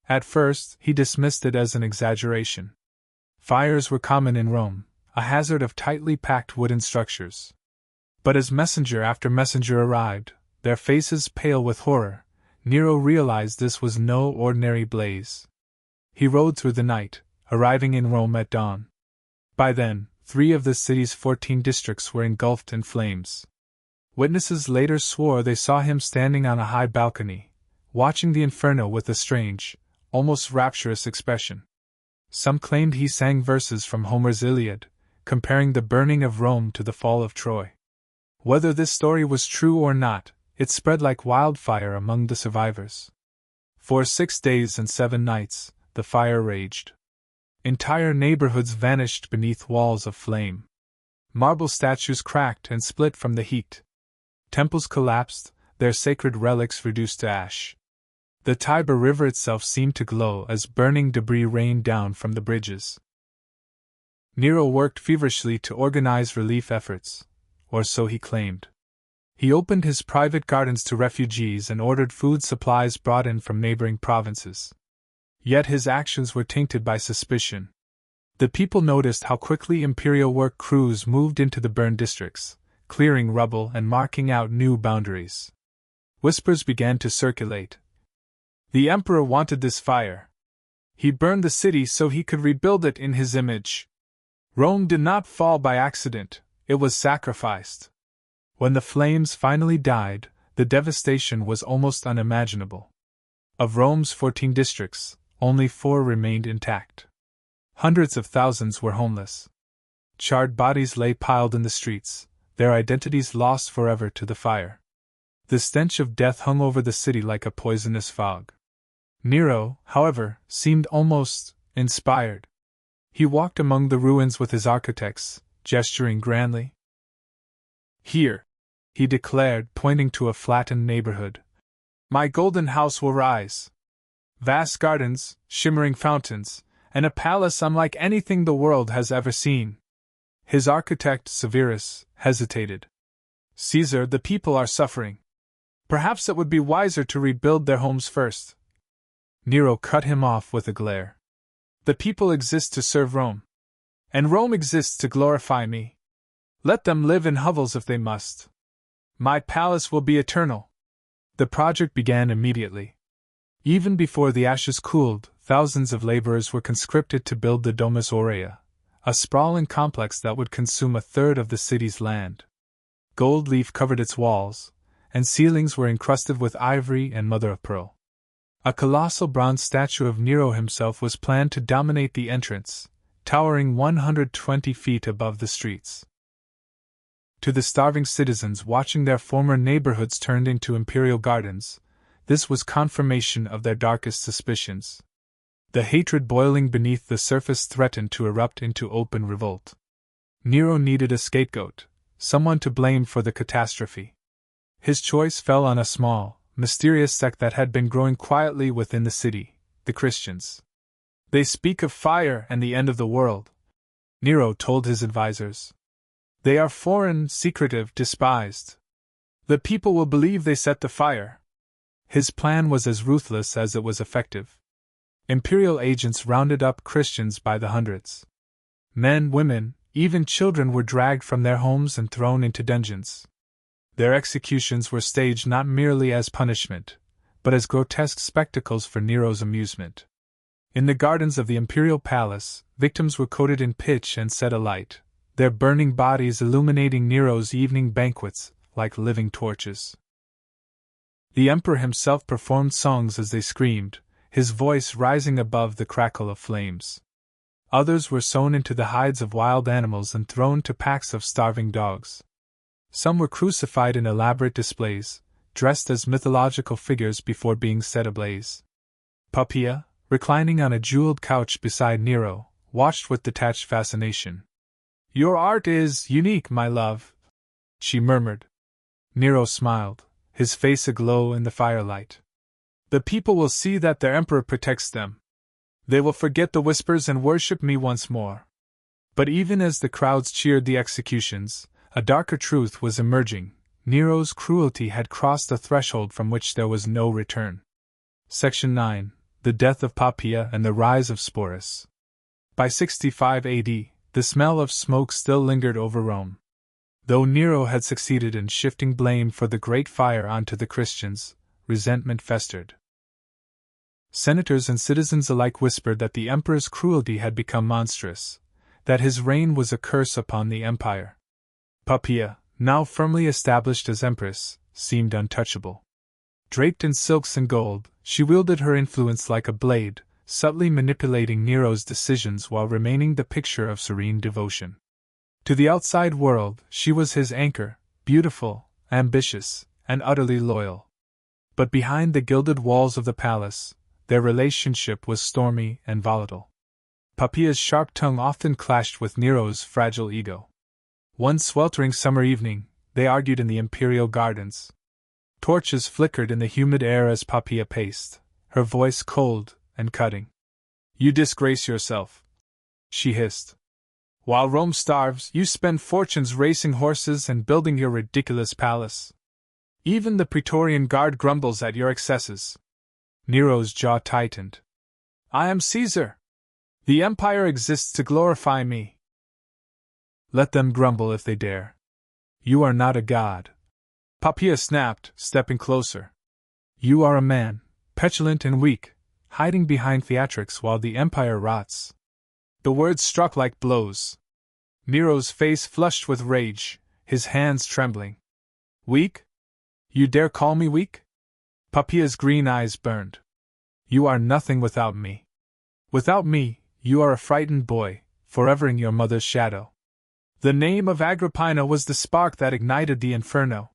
At first, he dismissed it as an exaggeration. Fires were common in Rome, a hazard of tightly packed wooden structures. But as messenger after messenger arrived, their faces pale with horror, Nero realized this was no ordinary blaze. He rode through the night, arriving in Rome at dawn. By then, 3 of the city's 14 districts were engulfed in flames. Witnesses later swore they saw him standing on a high balcony, watching the inferno with a strange, almost rapturous expression. Some claimed he sang verses from Homer's Iliad, comparing the burning of Rome to the fall of Troy. Whether this story was true or not, it spread like wildfire among the survivors. For 6 days and 7 nights, the fire raged. Entire neighborhoods vanished beneath walls of flame. Marble statues cracked and split from the heat. Temples collapsed, their sacred relics reduced to ash. The Tiber River itself seemed to glow as burning debris rained down from the bridges. Nero worked feverishly to organize relief efforts, or so he claimed. He opened his private gardens to refugees and ordered food supplies brought in from neighboring provinces. Yet his actions were tainted by suspicion. The people noticed how quickly imperial work crews moved into the burned districts, clearing rubble and marking out new boundaries. Whispers began to circulate. The emperor wanted this fire. He burned the city so he could rebuild it in his image. Rome did not fall by accident, it was sacrificed. When the flames finally died, the devastation was almost unimaginable. Of Rome's 14 districts, only 4 remained intact. Hundreds of thousands were homeless. Charred bodies lay piled in the streets, their identities lost forever to the fire. The stench of death hung over the city like a poisonous fog. Nero, however, seemed almost inspired. He walked among the ruins with his architects, gesturing grandly. "Here," he declared, pointing to a flattened neighborhood, "my golden house will rise. Vast gardens, shimmering fountains, and a palace unlike anything the world has ever seen." His architect, Severus, hesitated. "Caesar, the people are suffering. Perhaps it would be wiser to rebuild their homes first." Nero cut him off with a glare. "The people exist to serve Rome. And Rome exists to glorify me. Let them live in hovels if they must. My palace will be eternal." The project began immediately. Even before the ashes cooled, thousands of laborers were conscripted to build the Domus Aurea, a sprawling complex that would consume a third of the city's land. Gold leaf covered its walls, and ceilings were encrusted with ivory and mother of pearl. A colossal bronze statue of Nero himself was planned to dominate the entrance, towering 120 feet above the streets. To the starving citizens watching their former neighborhoods turned into imperial gardens, this was confirmation of their darkest suspicions. The hatred boiling beneath the surface threatened to erupt into open revolt. Nero needed a scapegoat, someone to blame for the catastrophe. His choice fell on a small, mysterious sect that had been growing quietly within the city, the Christians. "They speak of fire and the end of the world," Nero told his advisors. "They are foreign, secretive, despised. The people will believe they set the fire." His plan was as ruthless as it was effective. Imperial agents rounded up Christians by the hundreds. Men, women, even children were dragged from their homes and thrown into dungeons. Their executions were staged not merely as punishment, but as grotesque spectacles for Nero's amusement. In the gardens of the imperial palace, victims were coated in pitch and set alight, their burning bodies illuminating Nero's evening banquets like living torches. The emperor himself performed songs as they screamed, his voice rising above the crackle of flames. Others were sewn into the hides of wild animals and thrown to packs of starving dogs. Some were crucified in elaborate displays, dressed as mythological figures before being set ablaze. Poppaea, reclining on a jeweled couch beside Nero, watched with detached fascination. "Your art is unique, my love," she murmured. Nero smiled, his face aglow in the firelight. "The people will see that their emperor protects them. They will forget the whispers and worship me once more." But even as the crowds cheered the executions, a darker truth was emerging. Nero's cruelty had crossed a threshold from which there was no return. Section 9. The Death of Poppaea and the Rise of Sporus. By 65 AD, the smell of smoke still lingered over Rome. Though Nero had succeeded in shifting blame for the Great Fire onto the Christians, resentment festered. Senators and citizens alike whispered that the emperor's cruelty had become monstrous, that his reign was a curse upon the empire. Poppaea, now firmly established as empress, seemed untouchable. Draped in silks and gold, she wielded her influence like a blade, subtly manipulating Nero's decisions while remaining the picture of serene devotion. To the outside world, she was his anchor, beautiful, ambitious, and utterly loyal. But behind the gilded walls of the palace, their relationship was stormy and volatile. Poppaea's sharp tongue often clashed with Nero's fragile ego. One sweltering summer evening, they argued in the imperial gardens. Torches flickered in the humid air as Poppaea paced, her voice cold and cutting. "You disgrace yourself," she hissed. "While Rome starves, you spend fortunes racing horses and building your ridiculous palace. Even the Praetorian Guard grumbles at your excesses." Nero's jaw tightened. "I am Caesar. The empire exists to glorify me." "Let them grumble if they dare. You are not a god," Poppaea snapped, stepping closer. "You are a man, petulant and weak, hiding behind theatrics while the empire rots." The words struck like blows. Nero's face flushed with rage, his hands trembling. "Weak? You dare call me weak?" Poppaea's green eyes burned. "You are nothing without me. Without me, you are a frightened boy, forever in your mother's shadow." The name of Agrippina was the spark that ignited the inferno.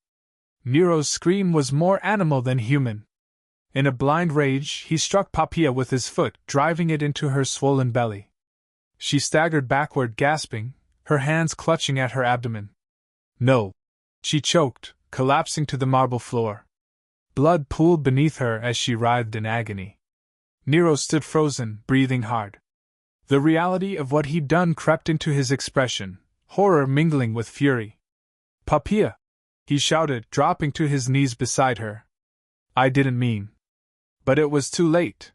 Nero's scream was more animal than human. In a blind rage, he struck Poppaea with his foot, driving it into her swollen belly. She staggered backward, gasping, her hands clutching at her abdomen. No! She choked, collapsing to the marble floor. Blood pooled beneath her as she writhed in agony. Nero stood frozen, breathing hard. The reality of what he'd done crept into his expression, horror mingling with fury. "Poppaea!" he shouted, dropping to his knees beside her. "I didn't mean." But it was too late.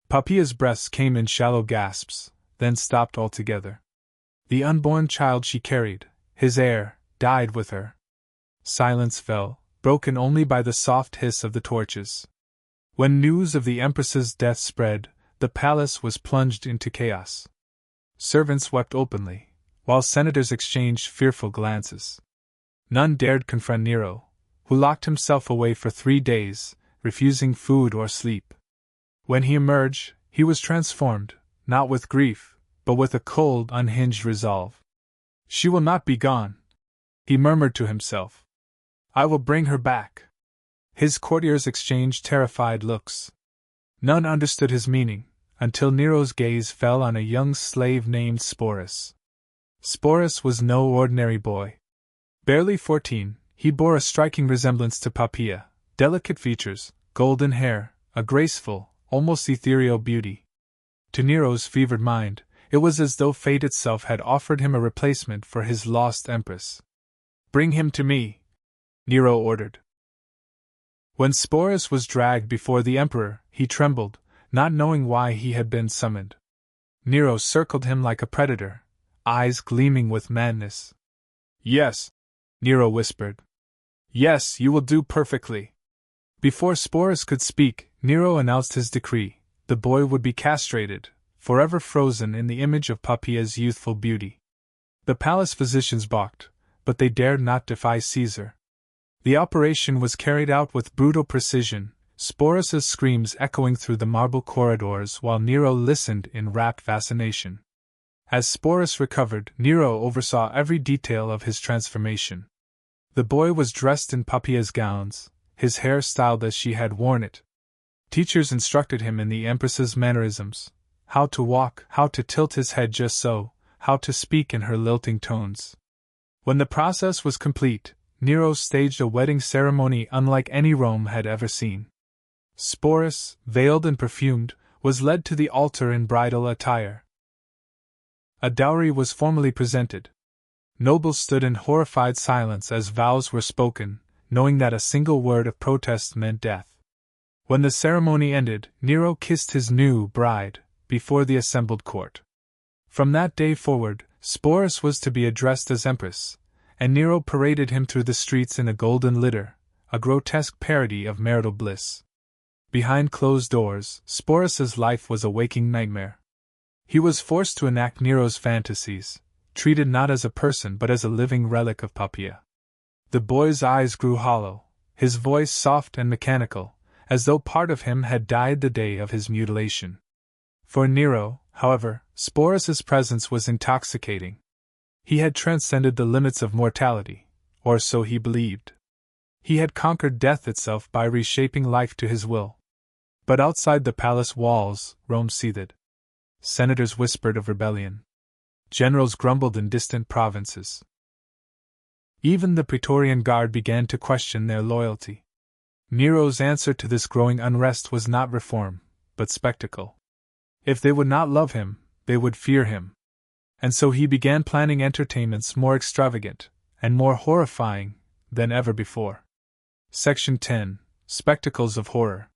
Poppaea's breaths came in shallow gasps, then stopped altogether. The unborn child she carried, his heir, died with her. Silence fell, broken only by the soft hiss of the torches. When news of the Empress's death spread, the palace was plunged into chaos. Servants wept openly, while senators exchanged fearful glances. None dared confront Nero, who locked himself away for 3 days, refusing food or sleep. When he emerged, he was transformed, not with grief, but with a cold, unhinged resolve. "She will not be gone," he murmured to himself. "I will bring her back." His courtiers exchanged terrified looks. None understood his meaning, until Nero's gaze fell on a young slave named Sporus. Sporus was no ordinary boy. Barely 14, he bore a striking resemblance to Poppaea, delicate features, golden hair, a graceful, almost ethereal beauty. To Nero's fevered mind, it was as though fate itself had offered him a replacement for his lost empress. "Bring him to me," Nero ordered. When Sporus was dragged before the emperor, he trembled, not knowing why he had been summoned. Nero circled him like a predator, eyes gleaming with madness. "Yes," Nero whispered. "Yes, you will do perfectly." Before Sporus could speak, Nero announced his decree: the boy would be castrated, forever frozen in the image of Poppaea's youthful beauty. The palace physicians balked, but they dared not defy Caesar. The operation was carried out with brutal precision, Sporus's screams echoing through the marble corridors while Nero listened in rapt fascination. As Sporus recovered, Nero oversaw every detail of his transformation. The boy was dressed in Poppaea's gowns, his hair styled as she had worn it. Teachers instructed him in the Empress's mannerisms, how to walk, how to tilt his head just so, how to speak in her lilting tones. When the process was complete, Nero staged a wedding ceremony unlike any Rome had ever seen. Sporus, veiled and perfumed, was led to the altar in bridal attire. A dowry was formally presented. Nobles stood in horrified silence as vows were spoken, knowing that a single word of protest meant death. When the ceremony ended, Nero kissed his new bride before the assembled court. From that day forward, Sporus was to be addressed as Empress, and Nero paraded him through the streets in a golden litter, a grotesque parody of marital bliss. Behind closed doors, Sporus's life was a waking nightmare. He was forced to enact Nero's fantasies, treated not as a person but as a living relic of Poppaea. The boy's eyes grew hollow, his voice soft and mechanical, as though part of him had died the day of his mutilation. For Nero, however, Sporus's presence was intoxicating. He had transcended the limits of mortality, or so he believed. He had conquered death itself by reshaping life to his will. But outside the palace walls, Rome seethed. Senators whispered of rebellion. Generals grumbled in distant provinces. Even the Praetorian Guard began to question their loyalty. Nero's answer to this growing unrest was not reform, but spectacle. If they would not love him, they would fear him. And so he began planning entertainments more extravagant, and more horrifying, than ever before. Section 10. Spectacles of Horror.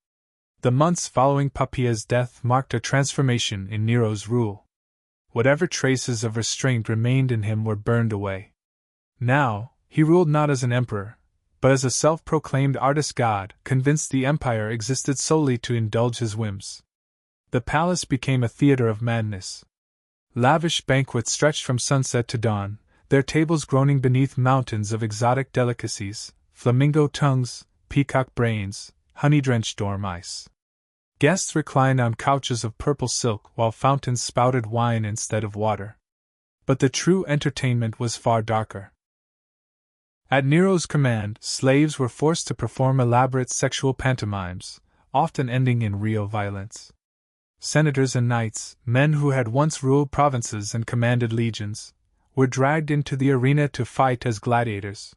The months following Poppaea's death marked a transformation in Nero's rule. Whatever traces of restraint remained in him were burned away. Now, he ruled not as an emperor, but as a self-proclaimed artist god, convinced the empire existed solely to indulge his whims. The palace became a theater of madness. Lavish banquets stretched from sunset to dawn, their tables groaning beneath mountains of exotic delicacies, flamingo tongues, peacock brains, honey-drenched dormice. Guests reclined on couches of purple silk while fountains spouted wine instead of water. But the true entertainment was far darker. At Nero's command, slaves were forced to perform elaborate sexual pantomimes, often ending in real violence. Senators and knights, men who had once ruled provinces and commanded legions, were dragged into the arena to fight as gladiators.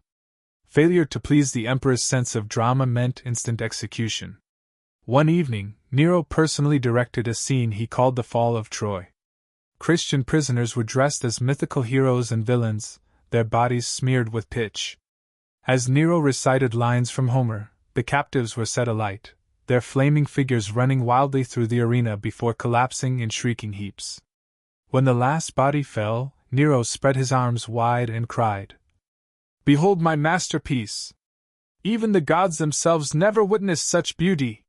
Failure to please the emperor's sense of drama meant instant execution. One evening, Nero personally directed a scene he called the Fall of Troy. Christian prisoners were dressed as mythical heroes and villains, their bodies smeared with pitch. As Nero recited lines from Homer, the captives were set alight, their flaming figures running wildly through the arena before collapsing in shrieking heaps. When the last body fell, Nero spread his arms wide and cried, "Behold my masterpiece! Even the gods themselves never witnessed such beauty!"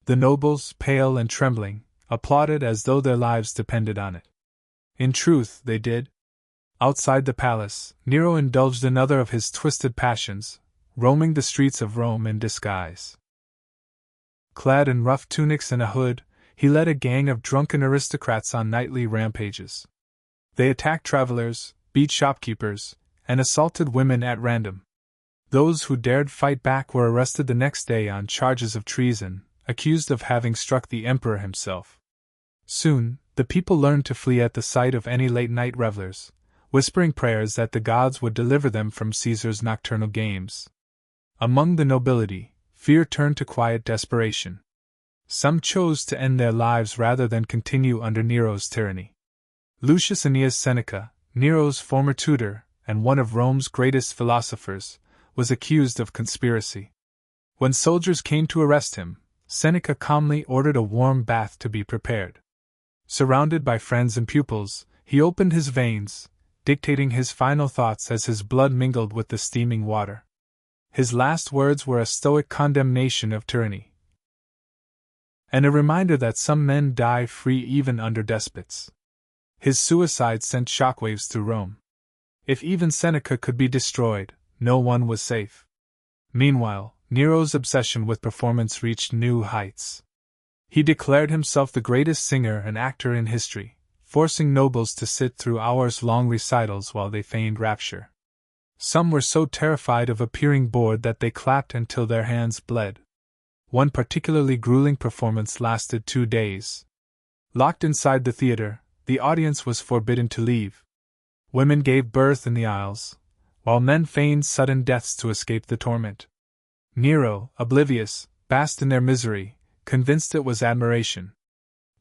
The nobles, pale and trembling, applauded as though their lives depended on it. In truth, they did. Outside the palace, Nero indulged another of his twisted passions, roaming the streets of Rome in disguise. Clad in rough tunics and a hood, he led a gang of drunken aristocrats on nightly rampages. They attacked travelers, beat shopkeepers, and assaulted women at random. Those who dared fight back were arrested the next day on charges of treason, accused of having struck the emperor himself. Soon, the people learned to flee at the sight of any late-night revelers, whispering prayers that the gods would deliver them from Caesar's nocturnal games. Among the nobility, fear turned to quiet desperation. Some chose to end their lives rather than continue under Nero's tyranny. Lucius Annaeus Seneca, Nero's former tutor, and one of Rome's greatest philosophers, was accused of conspiracy. When soldiers came to arrest him, Seneca calmly ordered a warm bath to be prepared. Surrounded by friends and pupils, he opened his veins, dictating his final thoughts as his blood mingled with the steaming water. His last words were a stoic condemnation of tyranny, and a reminder that some men die free even under despots. His suicide sent shockwaves through Rome. If even Seneca could be destroyed, no one was safe. Meanwhile, Nero's obsession with performance reached new heights. He declared himself the greatest singer and actor in history, forcing nobles to sit through hours-long recitals while they feigned rapture. Some were so terrified of appearing bored that they clapped until their hands bled. One particularly grueling performance lasted 2 days. Locked inside the theater, the audience was forbidden to leave. Women gave birth in the aisles, while men feigned sudden deaths to escape the torment. Nero, oblivious, basked in their misery, convinced it was admiration.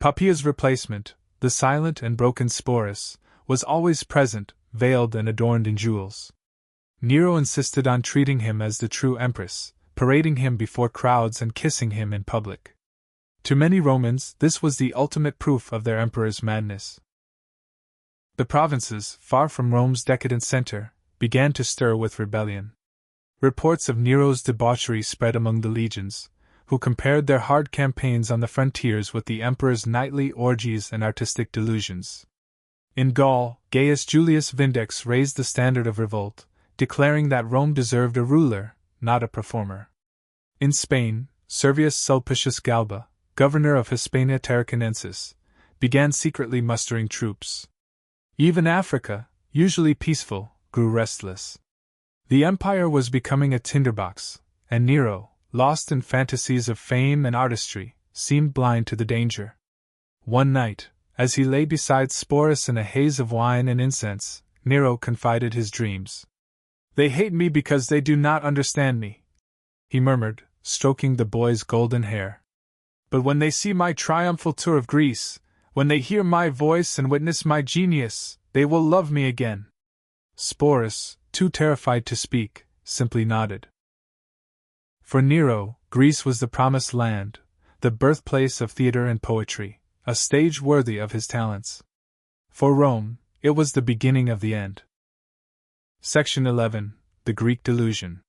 Poppaea's replacement, the silent and broken Sporus, was always present, veiled and adorned in jewels. Nero insisted on treating him as the true empress, parading him before crowds and kissing him in public. To many Romans, this was the ultimate proof of their emperor's madness. The provinces, far from Rome's decadent center, began to stir with rebellion. Reports of Nero's debauchery spread among the legions, who compared their hard campaigns on the frontiers with the emperor's nightly orgies and artistic delusions. In Gaul, Gaius Julius Vindex raised the standard of revolt, declaring that Rome deserved a ruler, not a performer. In Spain, Servius Sulpicius Galba, governor of Hispania Tarraconensis, began secretly mustering troops. Even Africa, usually peaceful, grew restless. The empire was becoming a tinderbox, and Nero, lost in fantasies of fame and artistry, seemed blind to the danger. One night, as he lay beside Sporus in a haze of wine and incense, Nero confided his dreams. "They hate me because they do not understand me," he murmured, stroking the boy's golden hair. "But when they see my triumphal tour of Greece, when they hear my voice and witness my genius, they will love me again." Sporus, too terrified to speak, simply nodded. For Nero, Greece was the promised land, the birthplace of theater and poetry, a stage worthy of his talents. For Rome, it was the beginning of the end. Section 11. The Greek Delusion.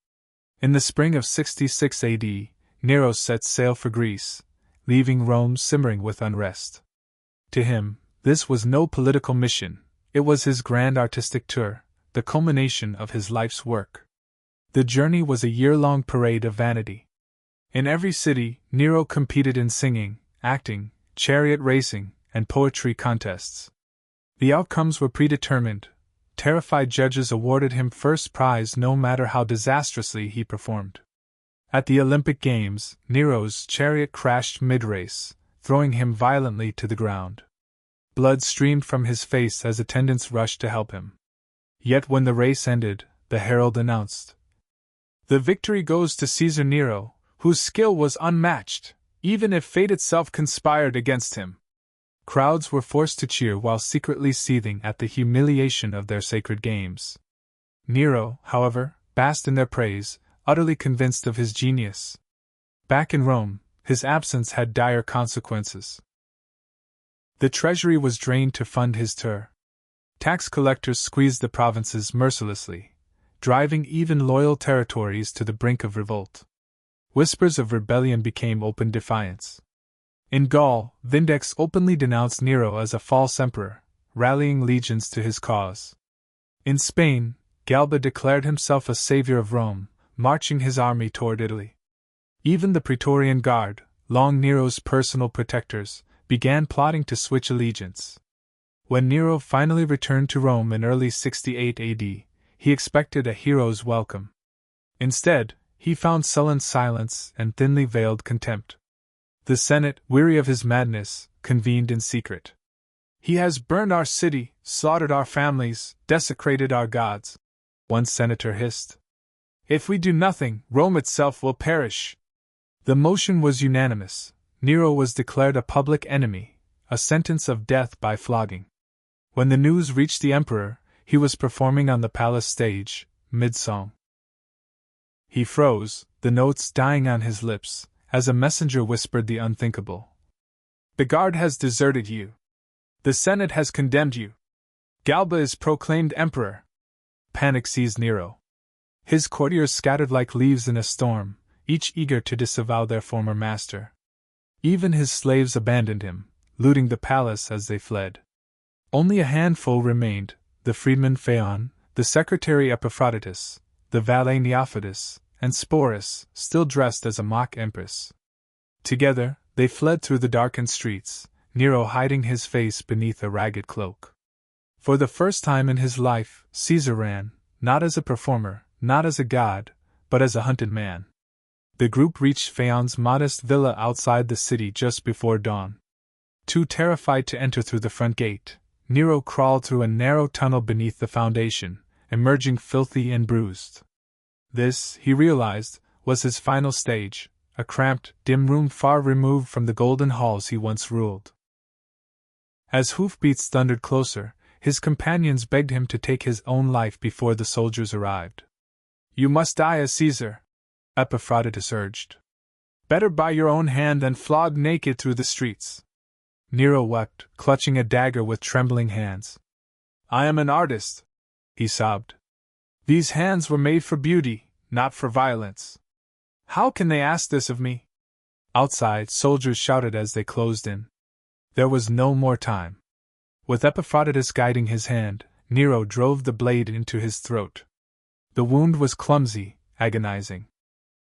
In the spring of 66 AD, Nero set sail for Greece, leaving Rome simmering with unrest. To him, this was no political mission, it was his grand artistic tour, the culmination of his life's work. The journey was a year-long parade of vanity. In every city, Nero competed in singing, acting, chariot racing, and poetry contests. The outcomes were predetermined: terrified judges awarded him first prize no matter how disastrously he performed. At the Olympic Games, Nero's chariot crashed mid-race, throwing him violently to the ground. Blood streamed from his face as attendants rushed to help him. Yet when the race ended, the herald announced, "The victory goes to Caesar Nero, whose skill was unmatched, even if fate itself conspired against him." Crowds were forced to cheer while secretly seething at the humiliation of their sacred games. Nero, however, basked in their praise, utterly convinced of his genius. Back in Rome, his absence had dire consequences. The treasury was drained to fund his tour. Tax collectors squeezed the provinces mercilessly, driving even loyal territories to the brink of revolt. Whispers of rebellion became open defiance. In Gaul, Vindex openly denounced Nero as a false emperor, rallying legions to his cause. In Spain, Galba declared himself a savior of Rome, marching his army toward Italy. Even the Praetorian Guard, long Nero's personal protectors, began plotting to switch allegiance. When Nero finally returned to Rome in early 68 AD, he expected a hero's welcome. Instead, he found sullen silence and thinly veiled contempt. The Senate, weary of his madness, convened in secret. "He has burned our city, slaughtered our families, desecrated our gods," one senator hissed. "If we do nothing, Rome itself will perish." The motion was unanimous. Nero was declared a public enemy, a sentence of death by flogging. When the news reached the emperor, he was performing on the palace stage, mid-song. He froze, the notes dying on his lips, as a messenger whispered the unthinkable. "The guard has deserted you. The Senate has condemned you. Galba is proclaimed emperor." Panic seized Nero. His courtiers scattered like leaves in a storm, each eager to disavow their former master. Even his slaves abandoned him, looting the palace as they fled. Only a handful remained: the freedman Phaon, the secretary Epaphroditus, the valet Neophytus, and Sporus, still dressed as a mock empress. Together, they fled through the darkened streets, Nero hiding his face beneath a ragged cloak. For the first time in his life, Caesar ran, not as a performer, not as a god, but as a hunted man. The group reached Phaon's modest villa outside the city just before dawn. Too terrified to enter through the front gate, Nero crawled through a narrow tunnel beneath the foundation, emerging filthy and bruised. This, he realized, was his final stage, a cramped, dim room far removed from the golden halls he once ruled. As hoofbeats thundered closer, his companions begged him to take his own life before the soldiers arrived. "You must die as Caesar," Epaphroditus urged. "Better by your own hand than flogged naked through the streets." Nero wept, clutching a dagger with trembling hands. "I am an artist," he sobbed. "These hands were made for beauty, not for violence. How can they ask this of me?" Outside, soldiers shouted as they closed in. There was no more time. With Epaphroditus guiding his hand, Nero drove the blade into his throat. The wound was clumsy, agonizing.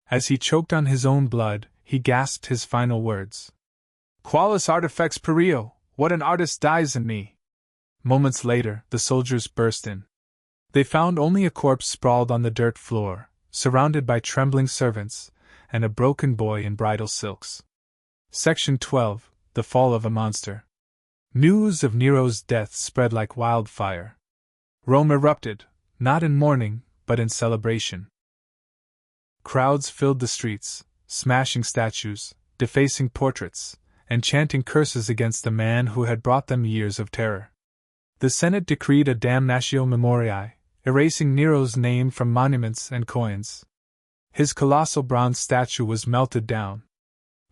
As he choked on his own blood, he gasped his final words. "Qualis artifex perio, what an artist dies in me!" Moments later, the soldiers burst in. They found only a corpse sprawled on the dirt floor, surrounded by trembling servants, and a broken boy in bridal silks. Section 12: The Fall of a Monster. News of Nero's death spread like wildfire. Rome erupted, not in mourning, but in celebration. Crowds filled the streets, smashing statues, defacing portraits, and chanting curses against the man who had brought them years of terror. The Senate decreed a damnatio memoriae, erasing Nero's name from monuments and coins. His colossal bronze statue was melted down.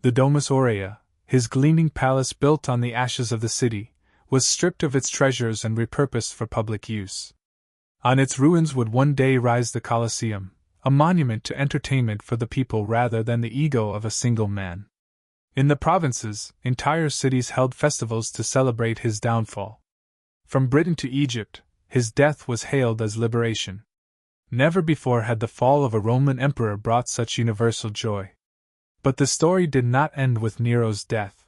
The Domus Aurea, his gleaming palace built on the ashes of the city, was stripped of its treasures and repurposed for public use. On its ruins would one day rise the Colosseum, a monument to entertainment for the people rather than the ego of a single man. In the provinces, entire cities held festivals to celebrate his downfall. From Britain to Egypt, his death was hailed as liberation. Never before had the fall of a Roman emperor brought such universal joy. But the story did not end with Nero's death.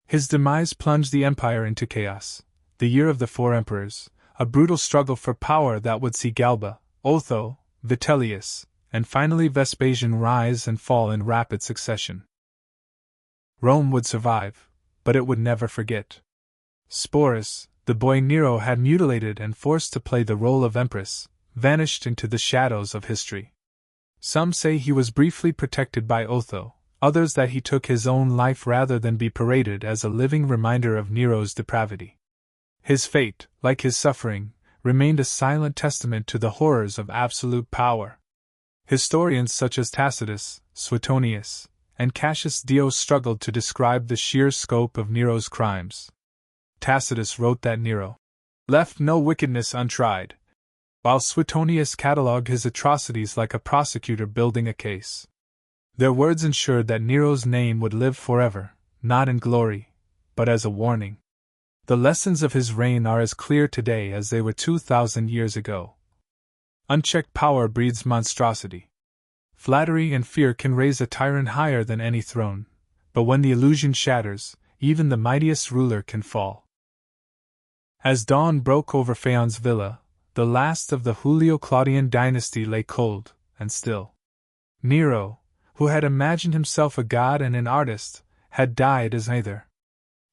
His demise plunged the empire into chaos. The Year of the Four Emperors, a brutal struggle for power that would see Galba, Otho, Vitellius, and finally Vespasian rise and fall in rapid succession. Rome would survive, but it would never forget. Sporus, the boy Nero had mutilated and forced to play the role of empress, vanished into the shadows of history. Some say he was briefly protected by Otho, others that he took his own life rather than be paraded as a living reminder of Nero's depravity. His fate, like his suffering, remained a silent testament to the horrors of absolute power. Historians such as Tacitus, Suetonius, and Cassius Dio struggled to describe the sheer scope of Nero's crimes. Tacitus wrote that Nero left no wickedness untried, while Suetonius catalogued his atrocities like a prosecutor building a case. Their words ensured that Nero's name would live forever, not in glory, but as a warning. The lessons of his reign are as clear today as they were 2,000 years ago. Unchecked power breeds monstrosity. Flattery and fear can raise a tyrant higher than any throne, but when the illusion shatters, even the mightiest ruler can fall. As dawn broke over Phaon's villa, the last of the Julio-Claudian dynasty lay cold and still. Nero, who had imagined himself a god and an artist, had died as neither.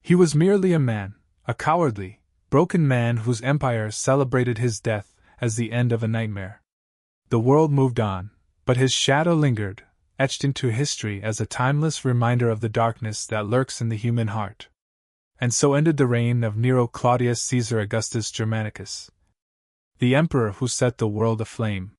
He was merely a man, a cowardly, broken man whose empire celebrated his death as the end of a nightmare. The world moved on, but his shadow lingered, etched into history as a timeless reminder of the darkness that lurks in the human heart. And so ended the reign of Nero Claudius Caesar Augustus Germanicus, the emperor who set the world aflame.